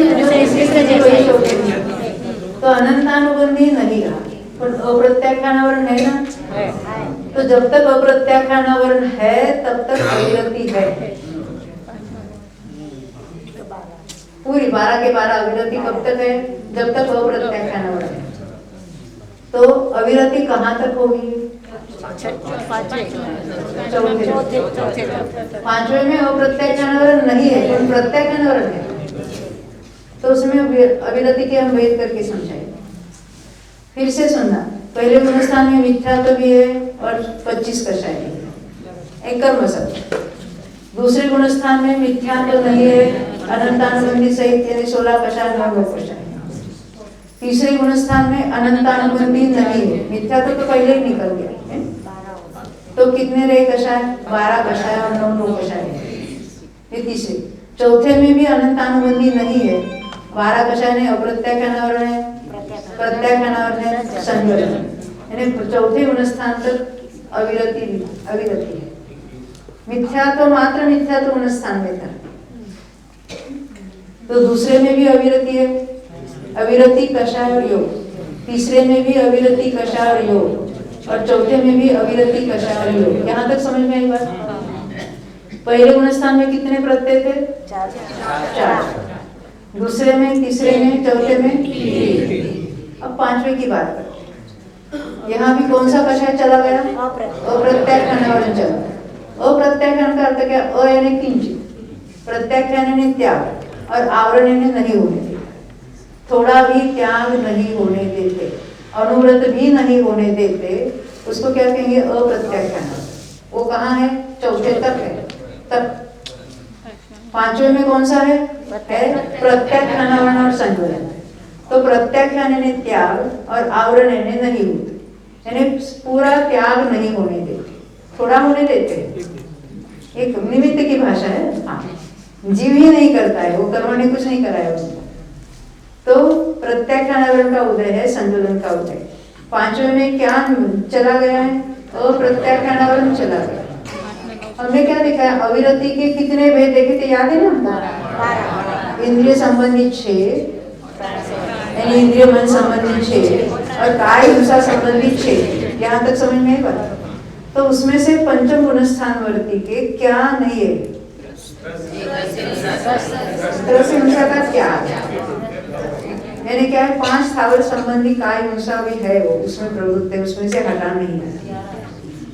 [SPEAKER 1] तो अनंतानुबंधी नहीं रहा, पर अप्रत्याख्यानावरण है ना? तो जब तक अप्रत्याख्यानावरण है तब तक अविरति है। पूरी 12 के 12 अविरति कब तक है? जब तक अप्रत्याख्यानावरण है। तो अविरति कहाँ तक होगी? पांचवे में अप्रत्याख्यानावरण नहीं है, पर प्रत्याख्यानावरण है, तो उसमें अविरति के हम भेद करके समझाएंगे। फिर से सुनना, पहले गुणस्थान में मिथ्यात्व भी है और 25 कषाय भी है, एक कर्म सब। दूसरे गुणस्थान में मिथ्यात्व नहीं है, अनंतानुबंधी सहित यानी 16 कषाय 9 कषाय। तीसरे गुणस्थान में अनंतानुबंधी नहीं है, मिथ्यात्व तो पहले ही निकल गया है। तो कितने रहे कषाय? 12 कषाय और 9 कषाय। ये तीसरे। चौथे में भी अनंतानुबंधी नहीं है, 12 कषाय ने अप्रत्याख्यानावरण है, प्रत्याख्यानावरण है, संयोजन, यानी चौथे गुणस्थान तक अविरति है। मिथ्यात्व मात्र मिथ्यात्व गुणस्थान में था, तो दूसरे में भी अविरति है, अविरति, कषाय और योग। तीसरे में भी अविरति, कषाय और योग, और चौथे में भी अविरति, कषाय और योग। यहाँ तक समझ में आई बात? पहले गुणस्थान में कितने प्रत्यय थे? 4। दूसरे में, तीसरे में, चौथे में 3। अब पांचवे की बात करते। यहाँ भी कौन सा कषाय चला गया? अप्रत्याख्यानावरण चला। अप्रत्याख्यान का अर्थ क्या? अ यानी किंचित, प्रत्याख्यान यानी त्याग, और आवरण यानी नहीं होने देते, थोड़ा भी त्याग नहीं होने देते, अनुव्रत भी नहीं होने देते, उसको क्या कहेंगे? अप्रत्याख्यान। वो कहाँ है? चौथे तक है, तक। पांचवे में कौन सा है? प्रत्याख्यानावरण और संयोजन। तो प्रत्याख्यान यानी त्याग और आवरण यानी नहीं होते, यानी पूरा त्याग नहीं होने देते, थोड़ा होने देते, एक निमित्त की भाषा है। हाँ, जीव ही नहीं करता है, वो कर्म ने कुछ नहीं कराया उसको। तो प्रत्याख्यानावरण का उदय है, संयोजन का उदय। पांचवे में क्या चला गया है? अप्रत्याख्यानावरण चला गया। हमने क्या देखा है, अविरति के कितने भेद देखे थे, याद है ना हमको? इंद्रिय संबंधी 6, यानी इंद्रिय मन संबंधी 6 और काय हिंसा संबंधी 6, यहाँ तक समझ में आई बात? तो उसमें से पंचम गुणस्थान वर्ती के क्या नहीं है, रस हिंसा का क्या है, यानी क्या है, 5 स्थावर संबंधी काय हिंसा भी है, वो उसमें प्रवृत्त है, उसमें से हटा नहीं है।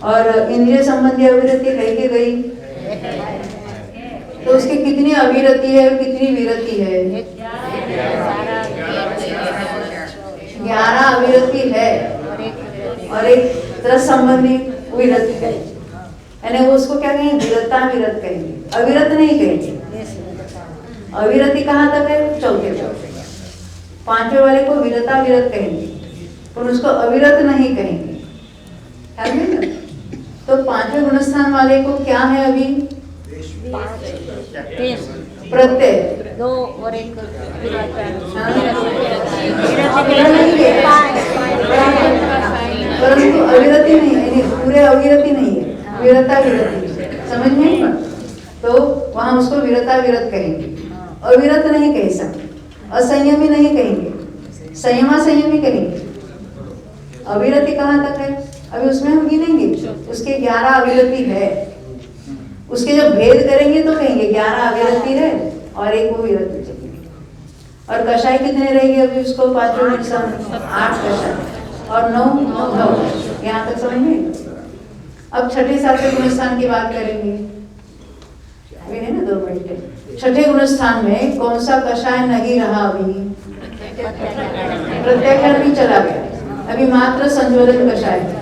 [SPEAKER 1] और इंद्रिय संबंधी अविरति है कि गई, तो उसकी कितनी अविरति है और कितनी विरति है? 11 अविरति है और एक रस संबंधी विरति है, यानी वो उसको क्या कहेंगे, विरता विरत कहेंगे, अविरत नहीं कहेंगे। अविरति कहाँ तक है? चौथे तक। 5वें वाले को विरता विरत कहेंगे, पर उसको अविरत नहीं कहेंगे, ख्याल में ना? तो 5वें गुणस्थान वाले को क्या है अभी? प्रत्यय
[SPEAKER 2] 2 और 1
[SPEAKER 1] परंतु अविरति नहीं है, यानी पूरे अविरति नहीं है, विरता विरति, समझ में आई बात? तो वहां उसको विरता विरत कहेंगे, अविरत नहीं कह सकते, असंयमी नहीं कहेंगे, संयमा संयमी कहेंगे। अविरति कहाँ तक है? अभी उसमें हम गिनेंगे, उसके 11 अविरति है, उसके जब भेद करेंगे तो कहेंगे 11 अविरति है और एक वो विरति चाहिए। और कषाय कितने रहेंगे अभी उसको? 5वें गुणस्थान 8 कषाय और 9 यहाँ तक समझ में। अब छठे 7वें गुणस्थान की बात करेंगे, अभी है ना 2 मिनट। छठे गुणस्थान में कौन सा कषाय नहीं रहा अभी? प्रत्याख्यान भी चला गया, अभी मात्र संज्वलन कषाय है।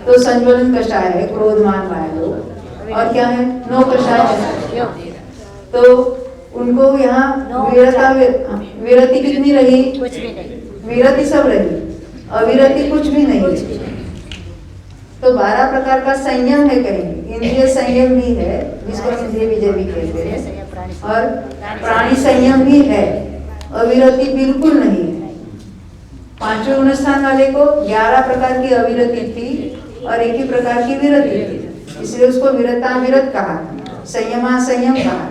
[SPEAKER 1] तो संज्वलन कषाय है, क्रोधमान वायु, और क्या है? 9 कषाय है। तो उनको यहाँ विरति कितनी रही?
[SPEAKER 2] कुछ भी नहीं,
[SPEAKER 1] विरति सब रही, अविरति कुछ भी नहीं रही। तो 12 प्रकार का संयम है कहेंगे, इंद्रिय संयम भी है जिसको इंद्रिय विजय भी कहते हैं, और प्राणी संयम भी है, अविरति बिल्कुल नहीं है। 5वें गुणस्थान वाले को 11 प्रकार की अविरति थी और एक ही प्रकार की विरति थी, इसलिए उसको विरता विरत कहा, संयमा संयम कहा।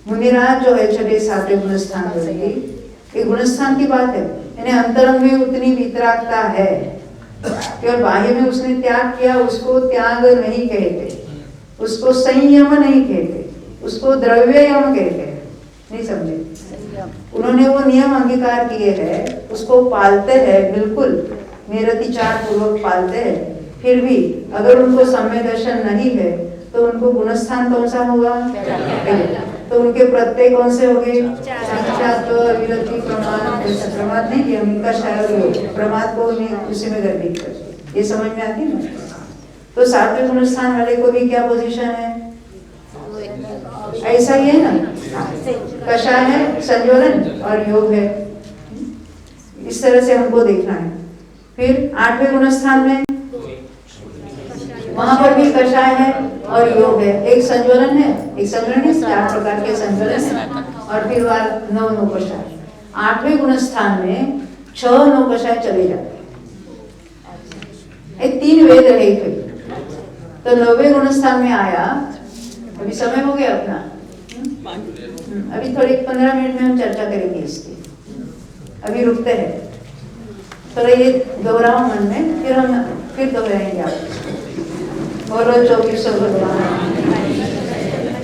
[SPEAKER 1] मुनिराज जो है छठे 7वें गुणस्थान वाले, ये गुणस्थान की बात है, यानी अंतरंग में उतनी वितरागता है, केवल बाह्य में उसने त्याग किया, उसको त्याग नहीं कहते, उसको संयम नहीं कहते, उसको द्रव्य यम कहते हैं, नहीं समझे? उन्होंने वो नियम अंगीकार किए हैं, उसको पालते हैं, बिल्कुल निरतिचार पूर्वक पालते हैं, फिर भी अगर उनको सम्य दर्शन नहीं है तो उनको गुणस्थान कौन सा होगा? तो उनके प्रत्यय कौन से हो गए? विरति प्रमाद नहीं किया, उनका शायद प्रमाद को उसी में गर्भित कर, ये समझ में आती है ना? तो 7वें गुणस्थान वाले को भी क्या पोजीशन है? ऐसा ही है ना, कषाय है, संज्वलन और योग है, इस तरह से हमको देखना है। फिर 8वें गुणस्थान में वहां पर भी कषाय है और योग है, एक संज्वलन है, एक संज्वलन है, 4 प्रकार के संज्वलन है, और फिर 9 कषाय। 8वें गुणस्थान में 6 कषाय चले जाते हैं, 3 वेद रहे थे। तो 9वें गुणस्थान में आया, अभी समय हो गया अपना, अभी थोड़ी 15 मिनट में हम चर्चा करेंगे इसकी, अभी रुकते हैं, थोड़ा ये दोहराओ मन में, फिर हम फिर दोहराएंगे आप। बोलो 24 भगवान।